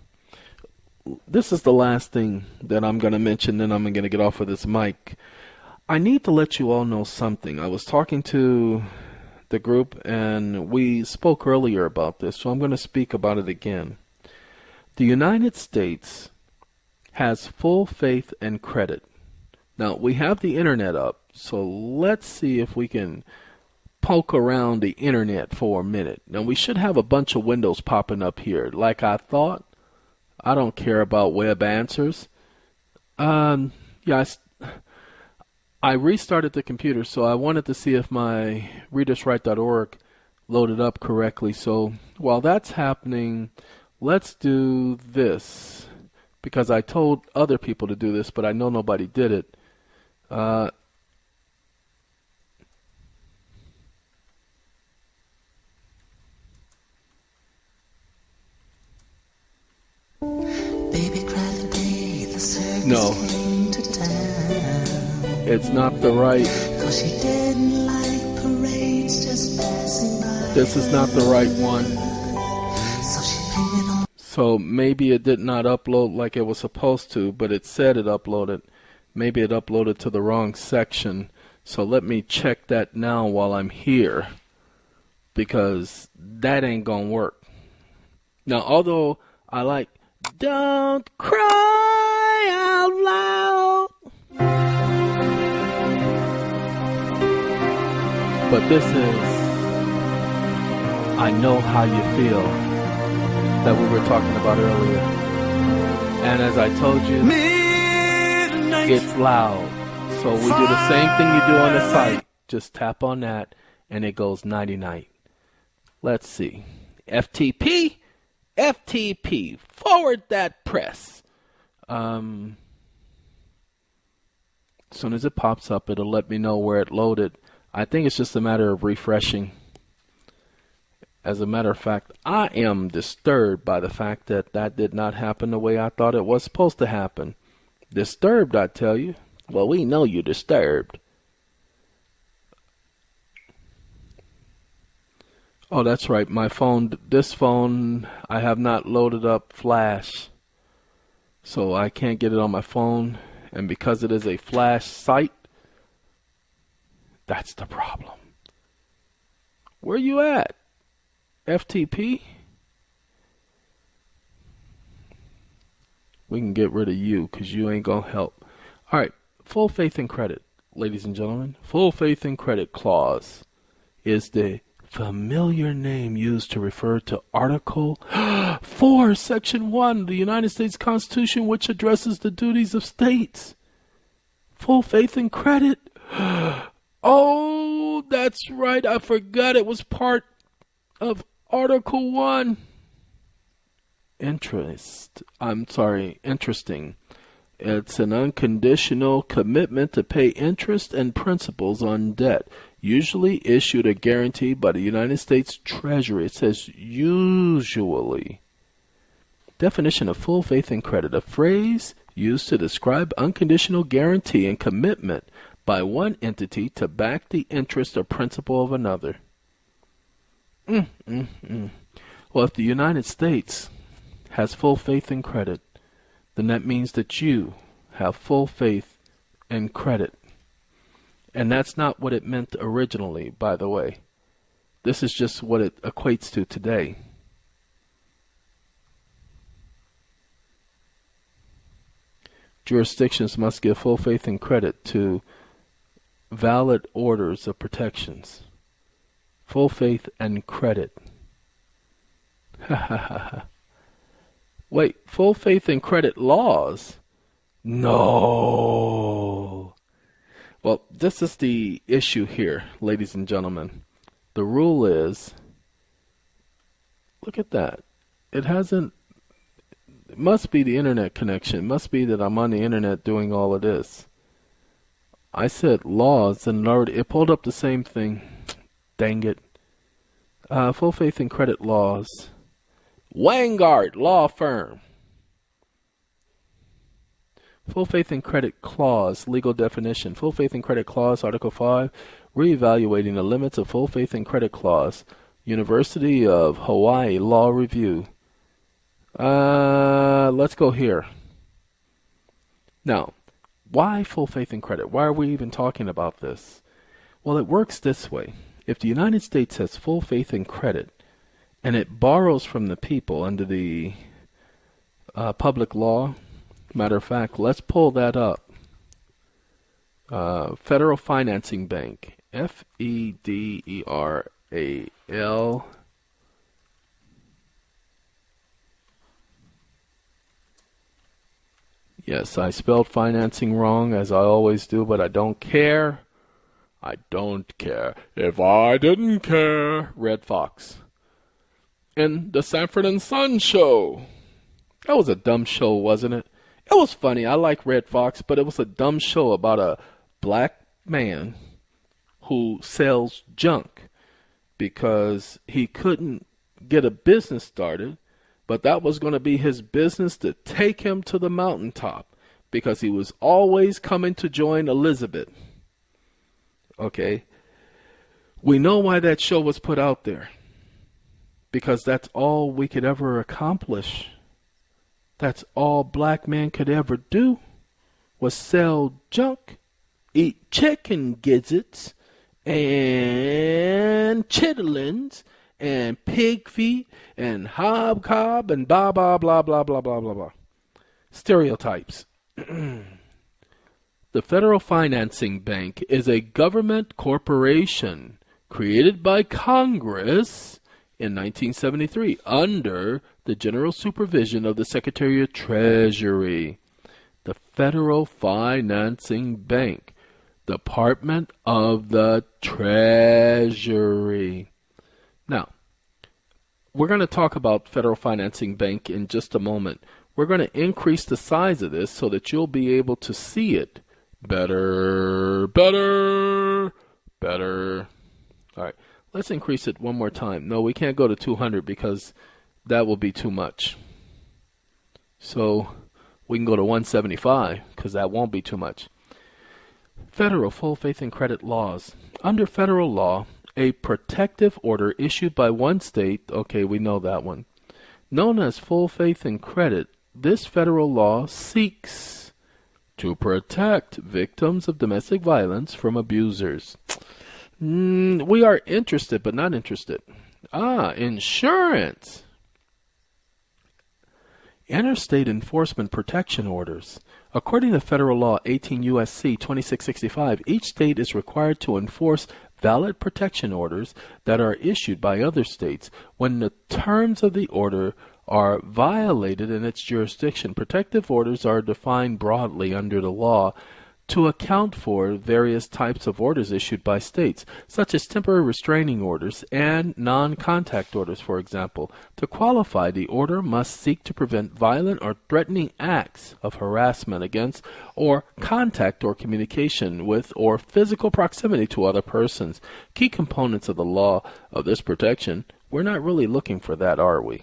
This is the last thing that I'm going to mention, then I'm going to get off of this mic. I need to let you all know something. I was talking to the group, and we spoke earlier about this, so I'm going to speak about it again. The United States has full faith and credit. Now, we have the internet up, so let's see if we can poke around the internet for a minute. Now, we should have a bunch of windows popping up here. Like I thought, I don't care about web answers. I restarted the computer, so I wanted to see if my readersright.org loaded up correctly. So while that's happening, let's do this, because I told other people to do this, but I know nobody did it. No, it's not the right she didn't like parades just passing by. This is not the right one. So she painted on. So maybe it did not upload like it was supposed to, but it said it uploaded. Maybe it uploaded to the wrong section. So let me check that now while I'm here, because that ain't gonna work. Now, although I like "Don't Cry Out Loud," but this is "I Know How You Feel" that we were talking about earlier. And as I told you, Midnight. it's loud. So we do the same thing you do on the site. Just tap on that and it goes nighty-night. Let's see. FTP, forward that press. As soon as it pops up, it'll let me know where it loaded. I think it's just a matter of refreshing. As a matter of fact, I am disturbed by the fact that that did not happen the way I thought it was supposed to happen. Disturbed, I tell you. Well, we know you're disturbed. Oh, that's right. My phone, this phone, I have not loaded up Flash. So I can't get it on my phone. And because it is a Flash site, that's the problem. Where you at? FTP? We can get rid of you because you ain't going to help. All right. Full faith and credit, ladies and gentlemen. Full faith and credit clause is the familiar name used to refer to Article 4, Section 1 of the United States Constitution, which addresses the duties of states. Full faith and credit. Oh, that's right. I forgot it was part of Article 1. Interesting. It's an unconditional commitment to pay interest and principals on debt, usually issued or guaranteed by the United States Treasury. It says usually. Definition of full faith and credit: a phrase used to describe unconditional guarantee and commitment by one entity to back the interest or principal of another. Well, if the United States has full faith and credit, then that means that you have full faith and credit. And that's not what it meant originally, by the way. This is just what it equates to today. Jurisdictions must give full faith and credit to valid orders of protections. Full faith and credit. Ha ha ha ha. Wait, full faith and credit laws? No. Well, this is the issue here, ladies and gentlemen. The rule is, look at that. It must be the internet connection. It must be that I'm on the internet doing all of this. I said laws and it pulled up the same thing. Dang it. Full faith and credit laws. Vanguard Law Firm. Full faith and credit clause, legal definition. Full faith and credit clause, Article 5, reevaluating the limits of full faith and credit clause. University of Hawaii Law Review. Let's go here. Now, why full faith and credit? Why are we even talking about this? Well, it works this way. If the United States has full faith and credit, and it borrows from the people under the public law. Matter of fact, let's pull that up. Federal Financing Bank, Federal. Yes, I spelled financing wrong, as I always do, but I don't care. I don't care. If I didn't care. Red Fox. And the Sanford and Son show. That was a dumb show, wasn't it? It was funny. I like Red Fox, but it was a dumb show about a black man who sells junk because he couldn't get a business started, but that was going to be his business to take him to the mountaintop because he was always coming to join Elizabeth. Okay? We know why that show was put out there. Because that's all we could ever accomplish. That's all black man could ever do was sell junk, eat chicken gizzards, and chitlins, and pig feet, and hobcob, and blah, blah, blah, blah, blah, blah, blah, blah. Stereotypes. The Federal Financing Bank is a government corporation created by Congress in 1973 under the general supervision of the Secretary of Treasury. The Federal Financing Bank, Department of the Treasury. Now, we're going to talk about Federal Financing Bank in just a moment. We're going to increase the size of this so that you'll be able to see it better, better, better. All right, let's increase it one more time. No, we can't go to 200 because that will be too much. So we can go to 175 because that won't be too much. Federal full faith and credit laws. Under federal law, a protective order issued by one state, okay, we know that one, known as full faith and credit, this federal law seeks to protect victims of domestic violence from abusers. We are interested, but not interested. Insurance. Interstate enforcement protection orders. According to federal law 18 U.S.C. 2665, each state is required to enforce valid protection orders that are issued by other states when the terms of the order are violated in its jurisdiction. Protective orders are defined broadly under the law to account for various types of orders issued by states, such as temporary restraining orders and non-contact orders, for example. To qualify, the order must seek to prevent violent or threatening acts of harassment against or contact or communication with or physical proximity to other persons. Key components of the law of this protection, we're not really looking for that, are we?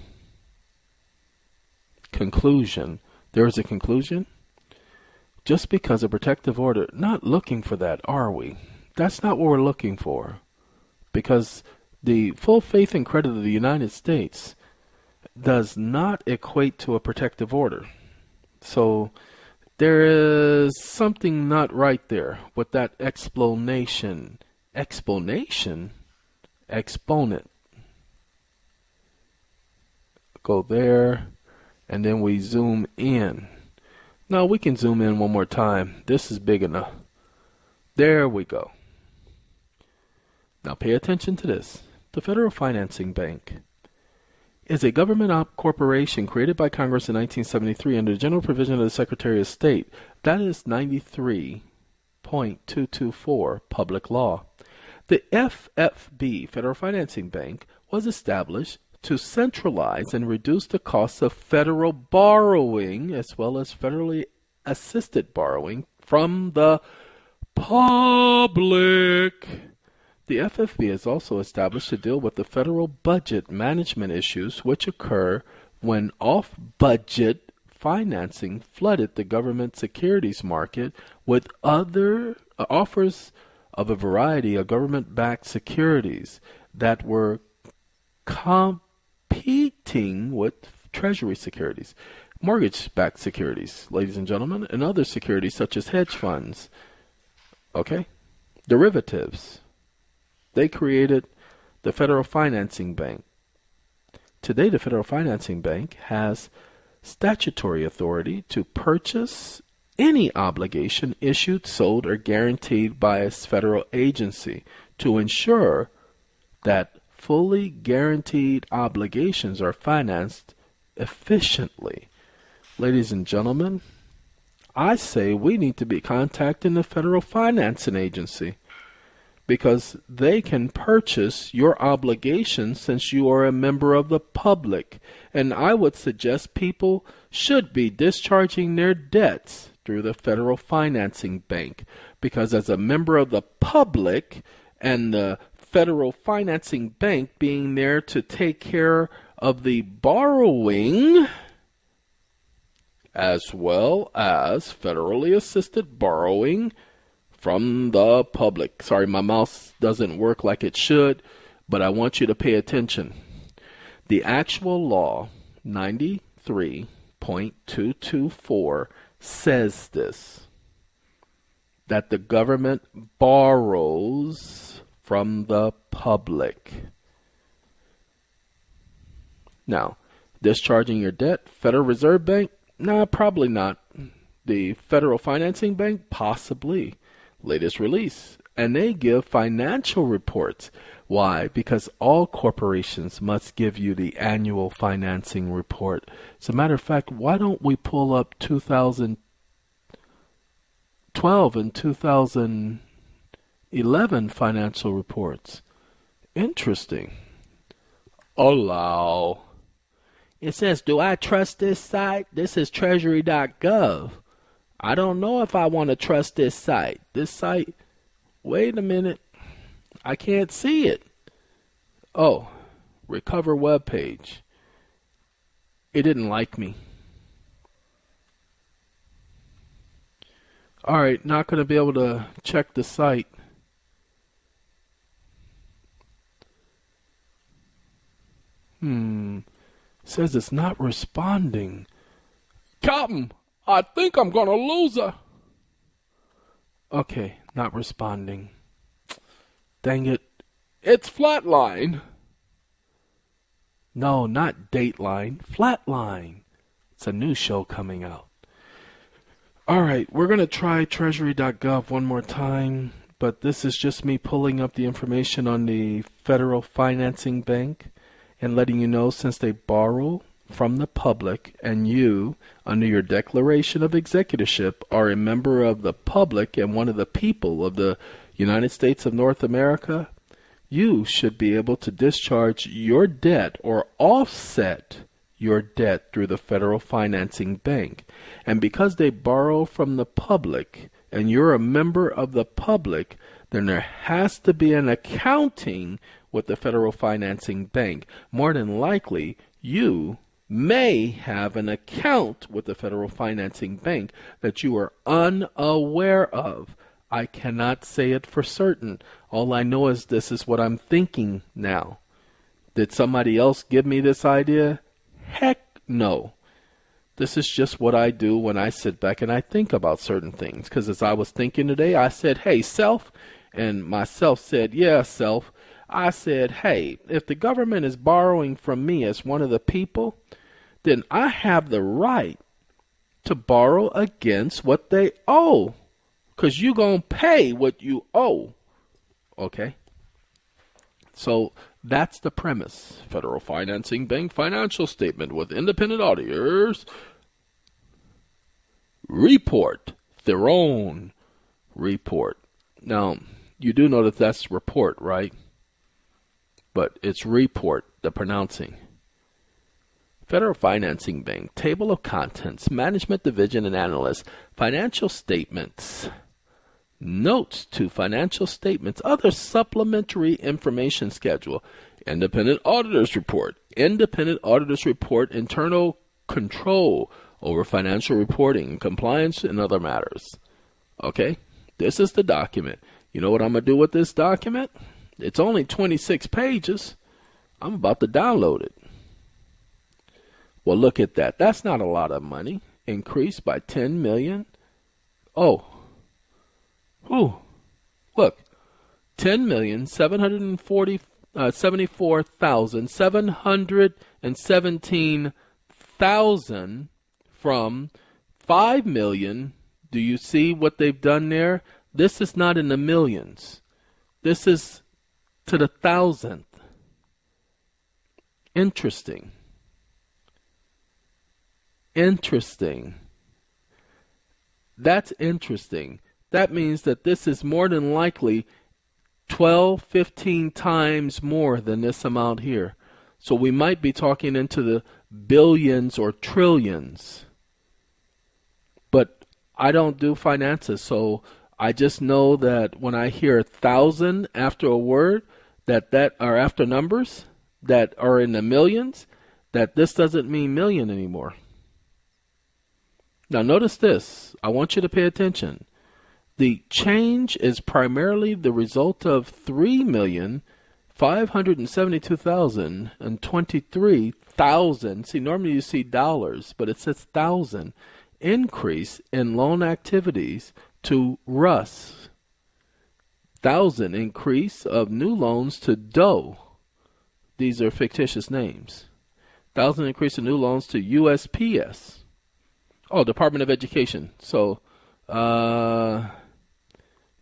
Conclusion. There is a conclusion? Just because a protective order, not looking for that, are we? That's not what we're looking for. Because the full faith and credit of the United States does not equate to a protective order. So there is something not right there with that explanation. Explanation? Exponent. Go there, and then we zoom in. No, we can zoom in one more time. This is big enough. There we go. Now pay attention to this. The Federal Financing Bank is a government corporation created by Congress in 1973 under the general provision of the Secretary of State. That is 93.224 Public Law. The FFB, Federal Financing Bank, was established to centralize and reduce the costs of federal borrowing as well as federally assisted borrowing from the public. The FFB is also established to deal with the federal budget management issues which occur when off-budget financing flooded the government securities market with other offers of a variety of government-backed securities that were competing with Treasury securities, mortgage-backed securities, ladies and gentlemen, and other securities such as hedge funds, derivatives. They created the Federal Financing Bank. Today, the Federal Financing Bank has statutory authority to purchase any obligation issued, sold, or guaranteed by a federal agency to ensure that fully guaranteed obligations are financed efficiently. Ladies and gentlemen, I say we need to be contacting the Federal Financing Agency because they can purchase your obligations since you are a member of the public. And I would suggest people should be discharging their debts through the Federal Financing Bank because as a member of the public and the Federal Financing Bank being there to take care of the borrowing as well as federally assisted borrowing from the public. Sorry, my mouse doesn't work like it should, but I want you to pay attention. The actual law, 93.224, says this, that the government borrows from the public. Now, discharging your debt, Federal Reserve Bank? Nah, probably not. The Federal Financing Bank? Possibly. Latest release. And they give financial reports. Why? Because all corporations must give you the annual financing report. As a matter of fact, why don't we pull up 2012 and 2011 financial reports? Interesting. Allow. It says, do I trust this site? This is treasury.gov. I don't know if I want to trust this site. This site, wait a minute. I can't see it. Oh, recover web page. It didn't like me. All right, not going to be able to check the site. Says it's not responding. Captain, I think I'm going to lose her. Okay, not responding. Dang it. It's Flatline. No, not Dateline. Flatline. It's a new show coming out. All right, we're going to try treasury.gov one more time, but this is just me pulling up the information on the Federal Financing Bank and letting you know, since they borrow from the public and you, under your declaration of executorship, are a member of the public and one of the people of the United States of North America, you should be able to discharge your debt or offset your debt through the Federal Financing Bank. And because they borrow from the public and you're a member of the public, then there has to be an accounting with the Federal Financing Bank. More than likely, you may have an account with the Federal Financing Bank that you are unaware of. I cannot say it for certain. All I know is this is what I'm thinking now. Did somebody else give me this idea? Heck no. This is just what I do when I sit back and I think about certain things. Because as I was thinking today, I said, hey, self. And myself said, yeah, self. I said, hey, if the government is borrowing from me as one of the people, then I have the right to borrow against what they owe. Because you're going to pay what you owe. Okay? So that's the premise. Federal Financing Bank financial statement with independent auditors. Report. Their own report. Now, you do know that that's report, right? But it's report, the pronouncing. Federal Financing Bank, Table of Contents, Management Division and Analyst, Financial Statements, Notes to Financial Statements, Other Supplementary Information Schedule, Independent Auditor's Report, Independent Auditor's Report, Internal Control over Financial Reporting, Compliance, and Other Matters. Okay, this is the document. You know what I'm going to do with this document? It's only 26 pages. I'm about to download it. Well, look at that. That's not a lot of money. Increased by 10 million. Oh. Ooh. Look. 10,774,717,000 from 5 million. Do you see what they've done there? This is not in the millions. This is to the thousandth. Interesting. Interesting. That's interesting. That means that this is more than likely 12, 15 times more than this amount here. So we might be talking into the billions or trillions. But I don't do finances, so I just know that when I hear 1,000 after a word, that are after numbers that are in the millions, that this doesn't mean million anymore. Now notice this. I want you to pay attention. The change is primarily the result of 3,572,023. See, normally you see dollars, but it says thousand increase in loan activities to Russ. 1,000 increase of new loans to Doe. These are fictitious names. 1,000 increase in new loans to USPS. Oh, Department of Education. So, I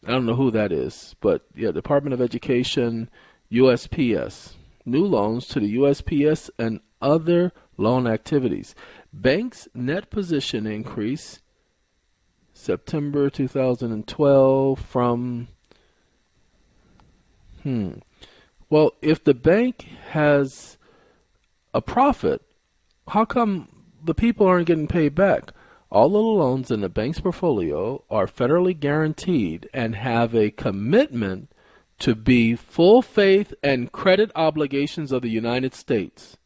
don't know who that is, but yeah, Department of Education, USPS. New loans to the USPS and other loan activities. Banks' net position increase September 2012 from well, if the bank has a profit, how come the people aren't getting paid back? All of the loans in the bank's portfolio are federally guaranteed and have a commitment to be full faith and credit obligations of the United States.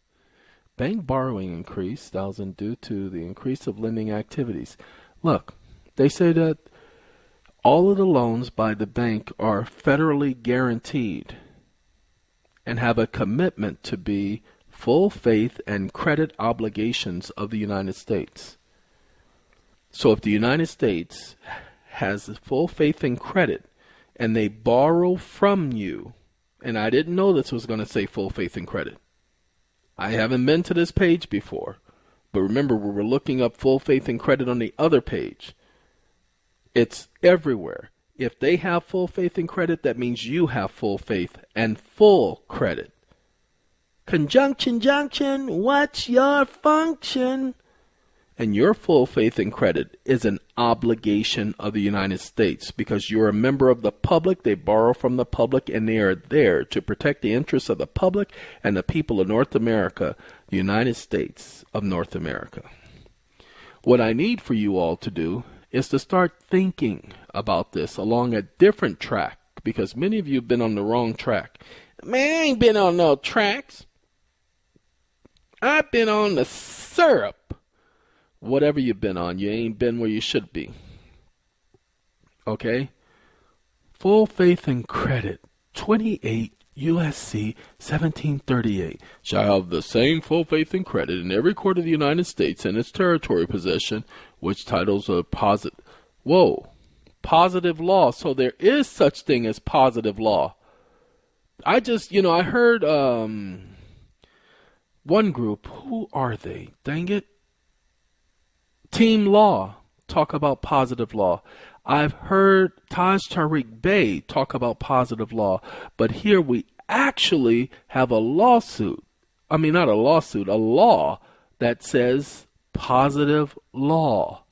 Bank borrowing increased, 1,000, due to the increase of lending activities. Look, they say that all of the loans by the bank are federally guaranteed and have a commitment to be full faith and credit obligations of the United States. So if the United States has full faith and credit and they borrow from you, and I didn't know this was going to say full faith and credit. I haven't been to this page before, but remember we were looking up full faith and credit on the other page. It's everywhere. If they have full faith and credit, that means you have full faith and full credit. Conjunction, junction, what's your function? And your full faith and credit is an obligation of the United States because you're a member of the public. They borrow from the public, and they are there to protect the interests of the public and the people of North America, the United States of North America. What I need for you all to do is to start thinking about this along a different track, because many of you have been on the wrong track. Man, I ain't been on no tracks. I've been on the syrup. Whatever you've been on, you ain't been where you should be. Okay? Full faith and credit, 28 USC 1738, shall have the same full faith and credit in every court of the United States and its territory possession, which titles are positive. Whoa, positive law. So there is such thing as positive law. I heard one group, who are they? Dang it. Team Law talk about positive law. I've heard Taj Tariq Bey talk about positive law, but here we actually have a lawsuit. I mean, not a lawsuit, a law that says positive law.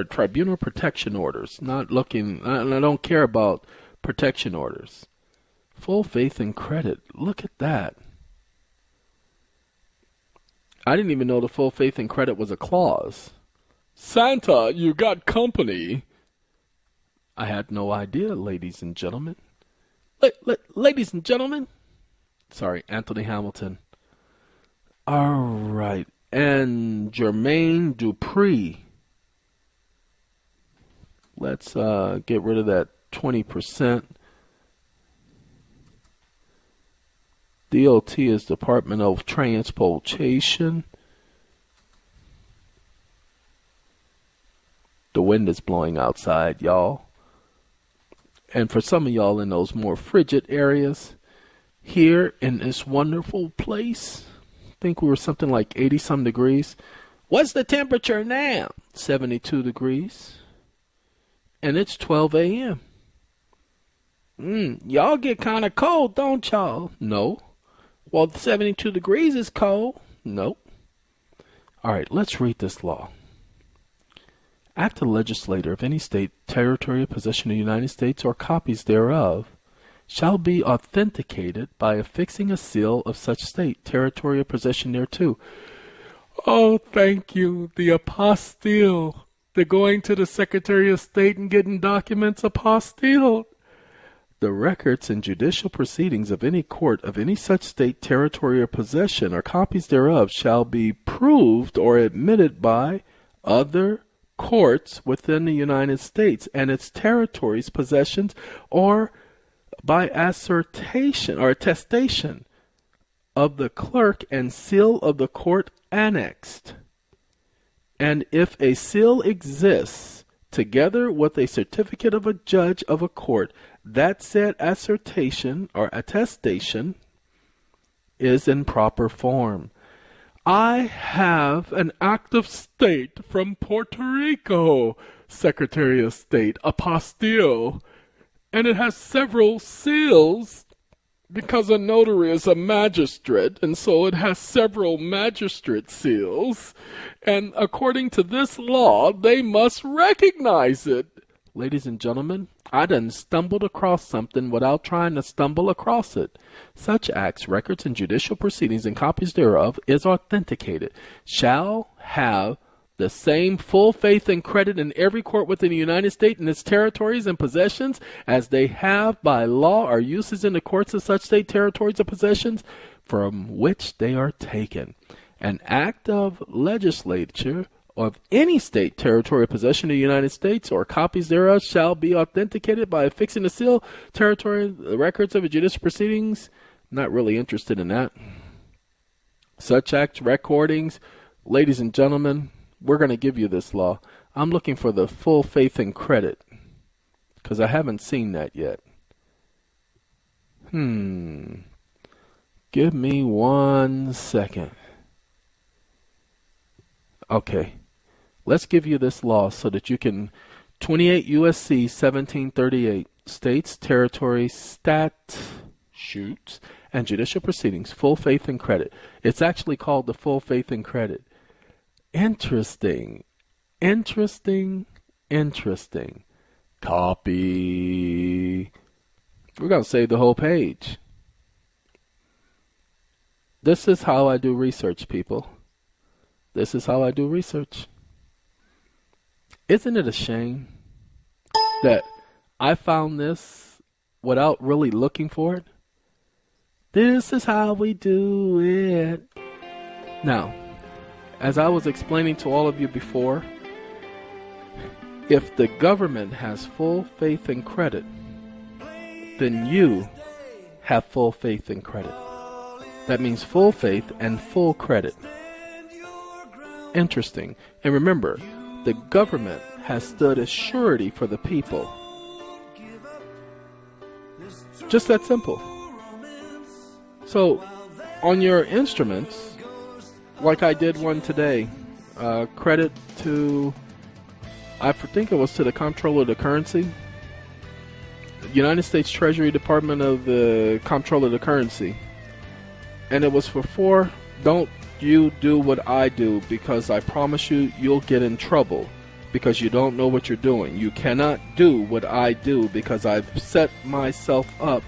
Tribunal protection orders. Not looking, I don't care about protection orders. Full faith and credit. Look at that. I didn't even know the full faith and credit was a clause. Santa, you got company. I had no idea, ladies and gentlemen. Ladies and gentlemen. Sorry, Anthony Hamilton. All right. And Jermaine Dupree. Let's get rid of that 20%. DOT is Department of Transportation. The wind is blowing outside, y'all. And for some of y'all in those more frigid areas, here in this wonderful place, I think we were something like 80-some degrees. What's the temperature now? 72 degrees. And it's 12 a.m. Y'all get kind of cold, don't y'all? No. Well, 72 degrees is cold. Nope. All right, let's read this law. Act of the legislator of any state, territory, or possession of the United States, or copies thereof, shall be authenticated by affixing a seal of such state, territory, or possession thereto. Oh, thank you. The apostille. They're going to the Secretary of State and getting documents apostilled. The records and judicial proceedings of any court of any such state, territory, or possession, or copies thereof, shall be proved or admitted by other courts within the United States and its territories, possessions, or by assertion or attestation of the clerk and seal of the court annexed. And if a seal exists, together with a certificate of a judge of a court, that said assertion or attestation is in proper form. I have an act of state from Puerto Rico, Secretary of State, apostille, and it has several seals because a notary is a magistrate, and so it has several magistrate seals, and according to this law, they must recognize it. Ladies and gentlemen, I done stumbled across something without trying to stumble across it. Such acts, records, and judicial proceedings and copies thereof is authenticated, shall have the same full faith and credit in every court within the United States and its territories and possessions as they have by law or uses in the courts of such state territories or possessions from which they are taken. An act of legislature of any state, territory, or possession of the United States, or copies thereof, shall be authenticated by affixing a seal, territory, the records of the judicial proceedings. Not really interested in that. Such acts, recordings, ladies and gentlemen, we're going to give you this law. I'm looking for the full faith and credit, because I haven't seen that yet. Give me 1 second. Okay. Let's give you this law so that you can, 28 U.S.C. 1738, states, territories, statutes, and judicial proceedings, full faith and credit. It's actually called the full faith and credit. Interesting. Interesting. Interesting. Copy. We're going to save the whole page. This is how I do research, people. This is how I do research. Isn't it a shame that I found this without really looking for it? This is how we do it. Now, as I was explaining to all of you before, if the government has full faith and credit, then you have full faith and credit. That means full faith and full credit. Interesting. And remember, the government has stood as surety for the people. Just that simple. So, on your instruments, like I did one today, credit to, I think it was to the Comptroller of the Currency, United States Treasury Department of the Comptroller of the Currency. And it was for don't you do what I do, because I promise you, you'll get in trouble because you don't know what you're doing. You cannot do what I do because I've set myself up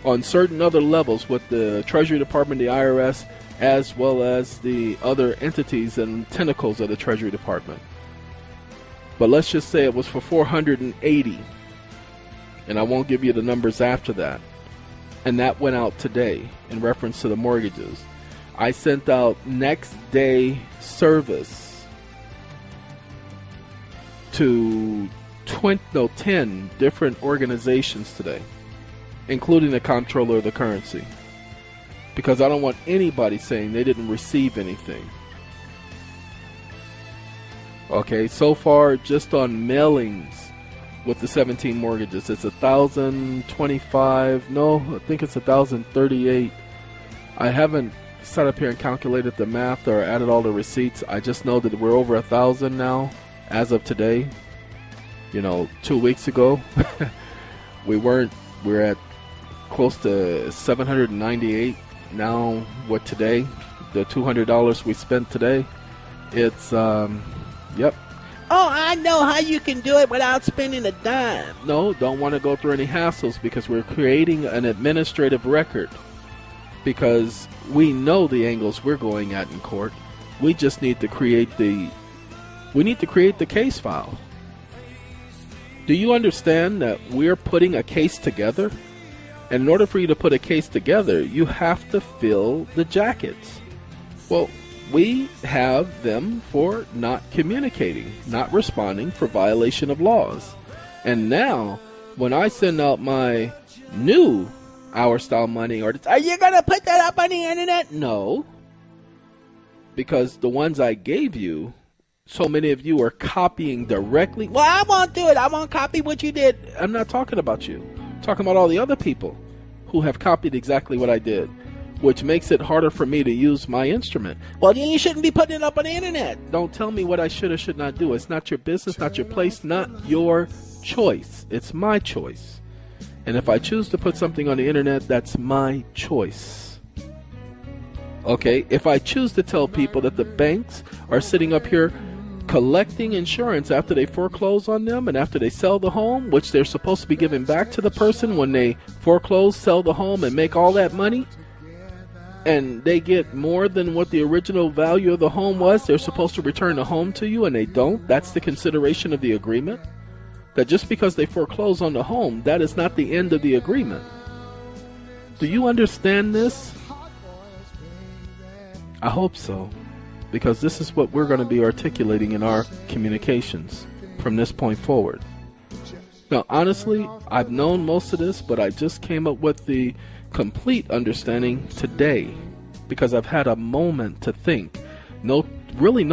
on certain other levels with the Treasury Department, the IRS, as well as the other entities and tentacles of the Treasury Department. But let's just say it was for 480, and I won't give you the numbers after that. And that went out today in reference to the mortgages. I sent out next day service to 10 different organizations today, including the Comptroller of the Currency, because I don't want anybody saying they didn't receive anything. Okay, so far just on mailings with the 17 mortgages, it's 1,025. No, I think it's 1,038. I haven't sat up here and calculated the math or added all the receipts. I just know that we're over 1,000 now as of today. 2 weeks ago we weren't. We're at close to 798 now. What today? The $200 we spent today. It's yep. Oh, I know how you can do it without spending a dime. No, don't want to go through any hassles because we're creating an administrative record. Because we know the angles we're going at in court. We just need to create the case file. Do you understand that we're putting a case together? And in order for you to put a case together, you have to fill the jackets. Well, we have them for not communicating, not responding, for violation of laws. And now, when I send out my new Our Style Money orders, are you going to put that up on the internet? No. Because the ones I gave you, so many of you are copying directly. Well, I won't do it. I won't copy what you did. I'm not talking about you. I'm talking about all the other people who have copied exactly what I did, which makes it harder for me to use my instrument. Well, then you shouldn't be putting it up on the internet. Don't tell me what I should or should not do. It's not your business, not your place, not your choice. It's my choice. And if I choose to put something on the internet, that's my choice. Okay? If I choose to tell people that the banks are sitting up here collecting insurance after they foreclose on them and after they sell the home, which they're supposed to be giving back to the person when they foreclose, sell the home, and make all that money, and they get more than what the original value of the home was, they're supposed to return the home to you, and they don't. That's the consideration of the agreement. That just because they foreclose on the home, that is not the end of the agreement. Do you understand this? I hope so, because this is what we're going to be articulating in our communications from this point forward. Now, honestly, I've known most of this, but I just came up with the complete understanding today because I've had a moment to think. No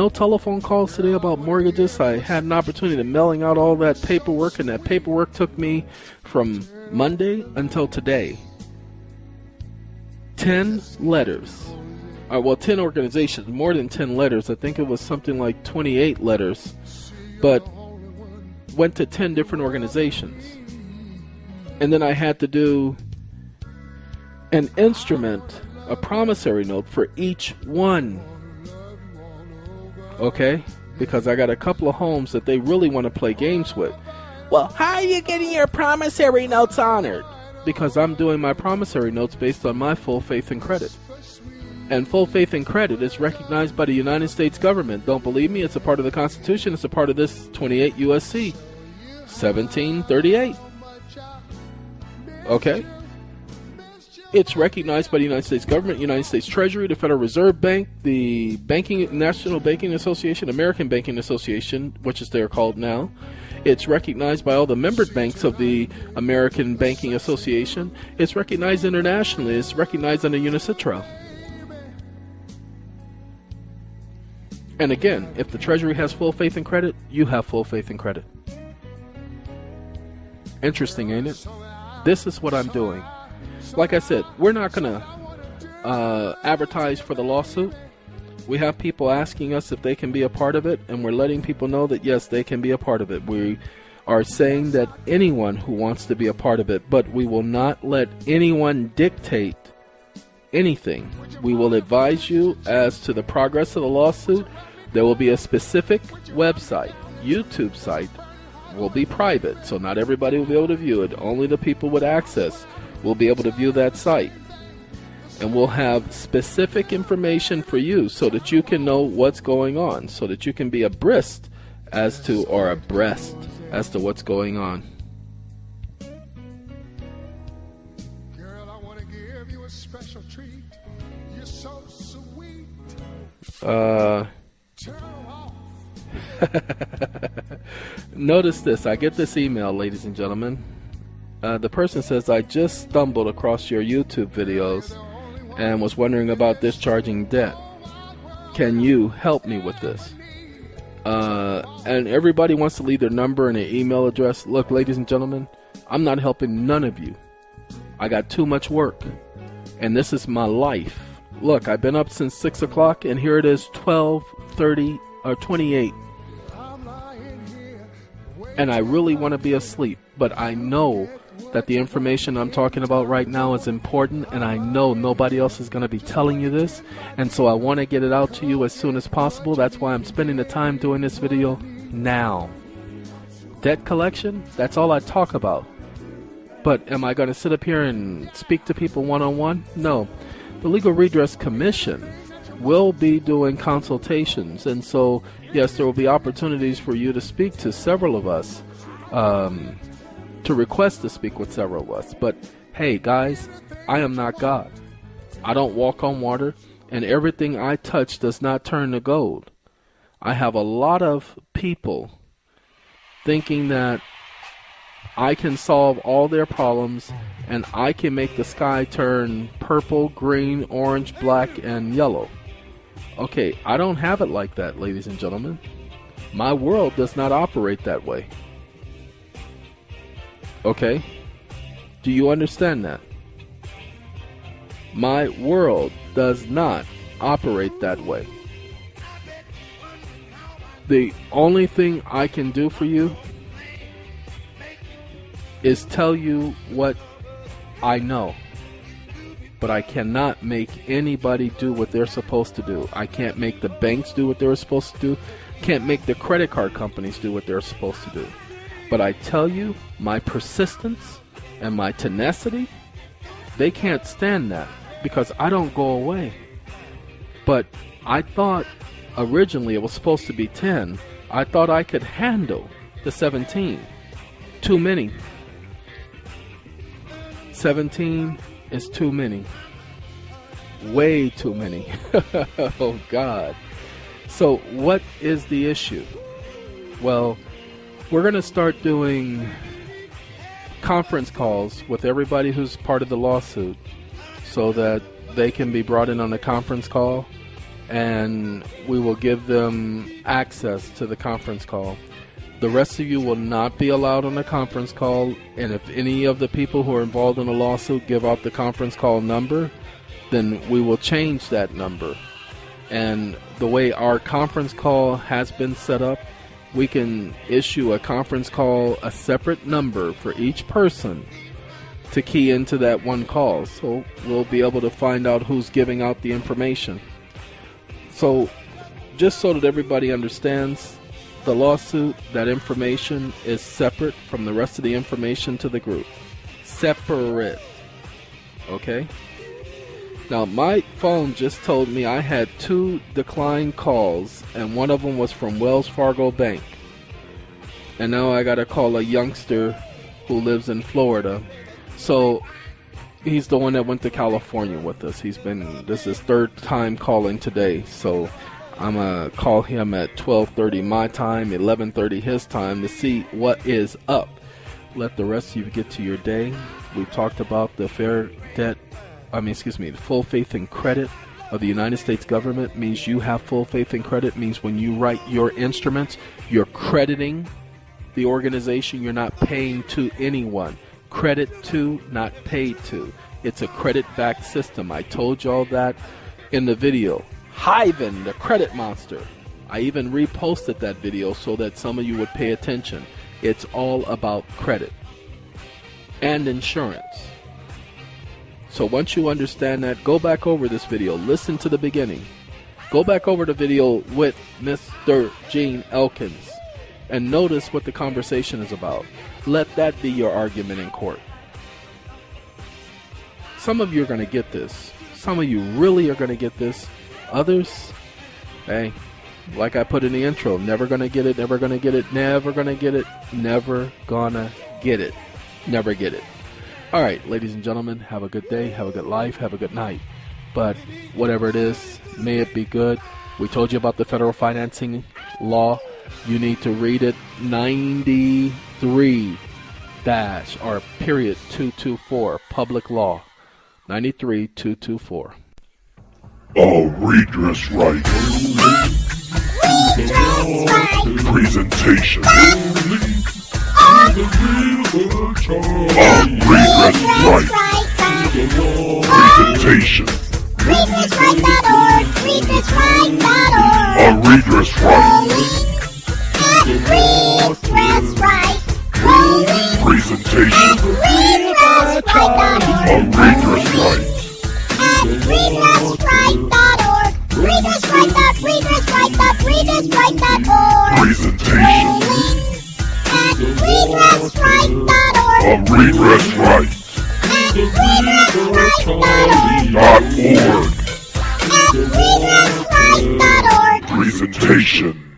telephone calls today about mortgages. I had an opportunity to mailing out all that paperwork, and that paperwork took me from Monday until today. 10 letters. 10 organizations, more than 10 letters. I think it was something like 28 letters, but went to 10 different organizations. And then I had to do an instrument, a promissory note for each one. Okay? Because I got a couple of homes that they really want to play games with. Well, how are you getting your promissory notes honored? Because I'm doing my promissory notes based on my full faith and credit. And full faith and credit is recognized by the United States government. Don't believe me? It's a part of the Constitution. It's a part of this 28 U.S.C. 1738. Okay? It's recognized by the United States government, United States Treasury, the Federal Reserve Bank, the National Banking Association, American Banking Association, which is they're called now. It's recognized by all the member banks of the American Banking Association. It's recognized internationally. It's recognized under UNICITRA. And again, if the Treasury has full faith and credit, you have full faith and credit. Interesting, ain't it? This is what I'm doing. Like I said, we're not going to advertise for the lawsuit. We have people asking us if they can be a part of it, and we're letting people know that, yes, they can be a part of it. We are saying that anyone who wants to be a part of it, but we will not let anyone dictate anything. We will advise you as to the progress of the lawsuit. There will be a specific website, YouTube site, will be private, so not everybody will be able to view it. Only the people with access will be able to view that site. And we'll have specific information for you so that you can know what's going on, so that you can be abreast as to what's going on. Girl, I want to give you a special treat. You're so sweet. Notice this. I get this email, ladies and gentlemen. The person says, I just stumbled across your YouTube videos and was wondering about discharging debt. Can you help me with this? And everybody wants to leave their number and their email address. Look, ladies and gentlemen, I'm not helping none of you. I got too much work, and this is my life. Look, I've been up since 6 o'clock, and here it is 12:30 or 28. And I really want to be asleep, but I know that the information I'm talking about right now is important, and I know nobody else is going to be telling you this, and so I want to get it out to you as soon as possible. That's why I'm spending the time doing this video now. Debt collection, that's all I talk about. But am I going to sit up here and speak to people one-on-one? No. The Legal Redress Commission will be doing consultations, and so yes, there will be opportunities for you to speak to several of us, to request to speak with several of us. But hey guys, I am not God. I don't walk on water. and everything I touch does not turn to gold. I have a lot of people thinking that I can solve all their problems and I can make the sky turn purple, green, orange, black, and yellow. Okay, I don't have it like that, ladies and gentlemen. My world does not operate that way. Okay? Do you understand that? My world does not operate that way. The only thing I can do for you is tell you what I know. But I cannot make anybody do what they're supposed to do. I can't make the banks do what they're supposed to do. Can't make the credit card companies do what they're supposed to do. But I tell you, my persistence and my tenacity, they can't stand that because I don't go away. But I thought originally it was supposed to be 10. I thought I could handle the 17. Too many. 17 is too many. Way too many. Oh God. So what is the issue? Well, we're going to start doing conference calls with everybody who's part of the lawsuit so that they can be brought in on a conference call, and we will give them access to the conference call. The rest of you will not be allowed on the conference call, and if any of the people who are involved in the lawsuit give out the conference call number, then we will change that number. And the way our conference call has been set up, we can issue a conference call, a separate number for each person to key into that one call. So we'll be able to find out who's giving out the information. So just so that everybody understands, the lawsuit, that information is separate from the rest of the information to the group. Separate. Okay? Now, my phone just told me I had 2 declined calls, and one of them was from Wells Fargo Bank. And now I got to call a youngster who lives in Florida. So, he's the one that went to California with us. This is his 3rd time calling today. So, I'm going to call him at 12:30 my time, 11:30 his time to see what is up. Let the rest of you get to your day. We talked about the the full faith and credit of the United States government means you have full faith and credit, means when you write your instruments, you're crediting the organization, you're not paying to anyone. Credit to, not paid to. It's a credit-backed system. I told y'all that in the video. Hyven, the credit monster. I even reposted that video so that some of you would pay attention. It's all about credit and insurance. So once you understand that, go back over this video. Listen to the beginning. Go back over the video with Mr. Gene Elkins and notice what the conversation is about. Let that be your argument in court. Some of you are going to get this. Some of you really are going to get this. Others, hey, like I put in the intro, never going to get it, never going to get it, never going to get it, never going to get it, never get it. All right, ladies and gentlemen, have a good day, have a good life, have a good night. But whatever it is, may it be good. We told you about the federal financing law. You need to read it. 93-224, public law. 93-224. Redress right. Presentation. Redress right. Presentation. Redressright.org. Redressright.org. Redress right. Redressright. Presentation. Redressright.org. Redress right. Redressright.org. Redressright.org. Presentation. Redressright.org. Redress right. Redressright.org. Presentation.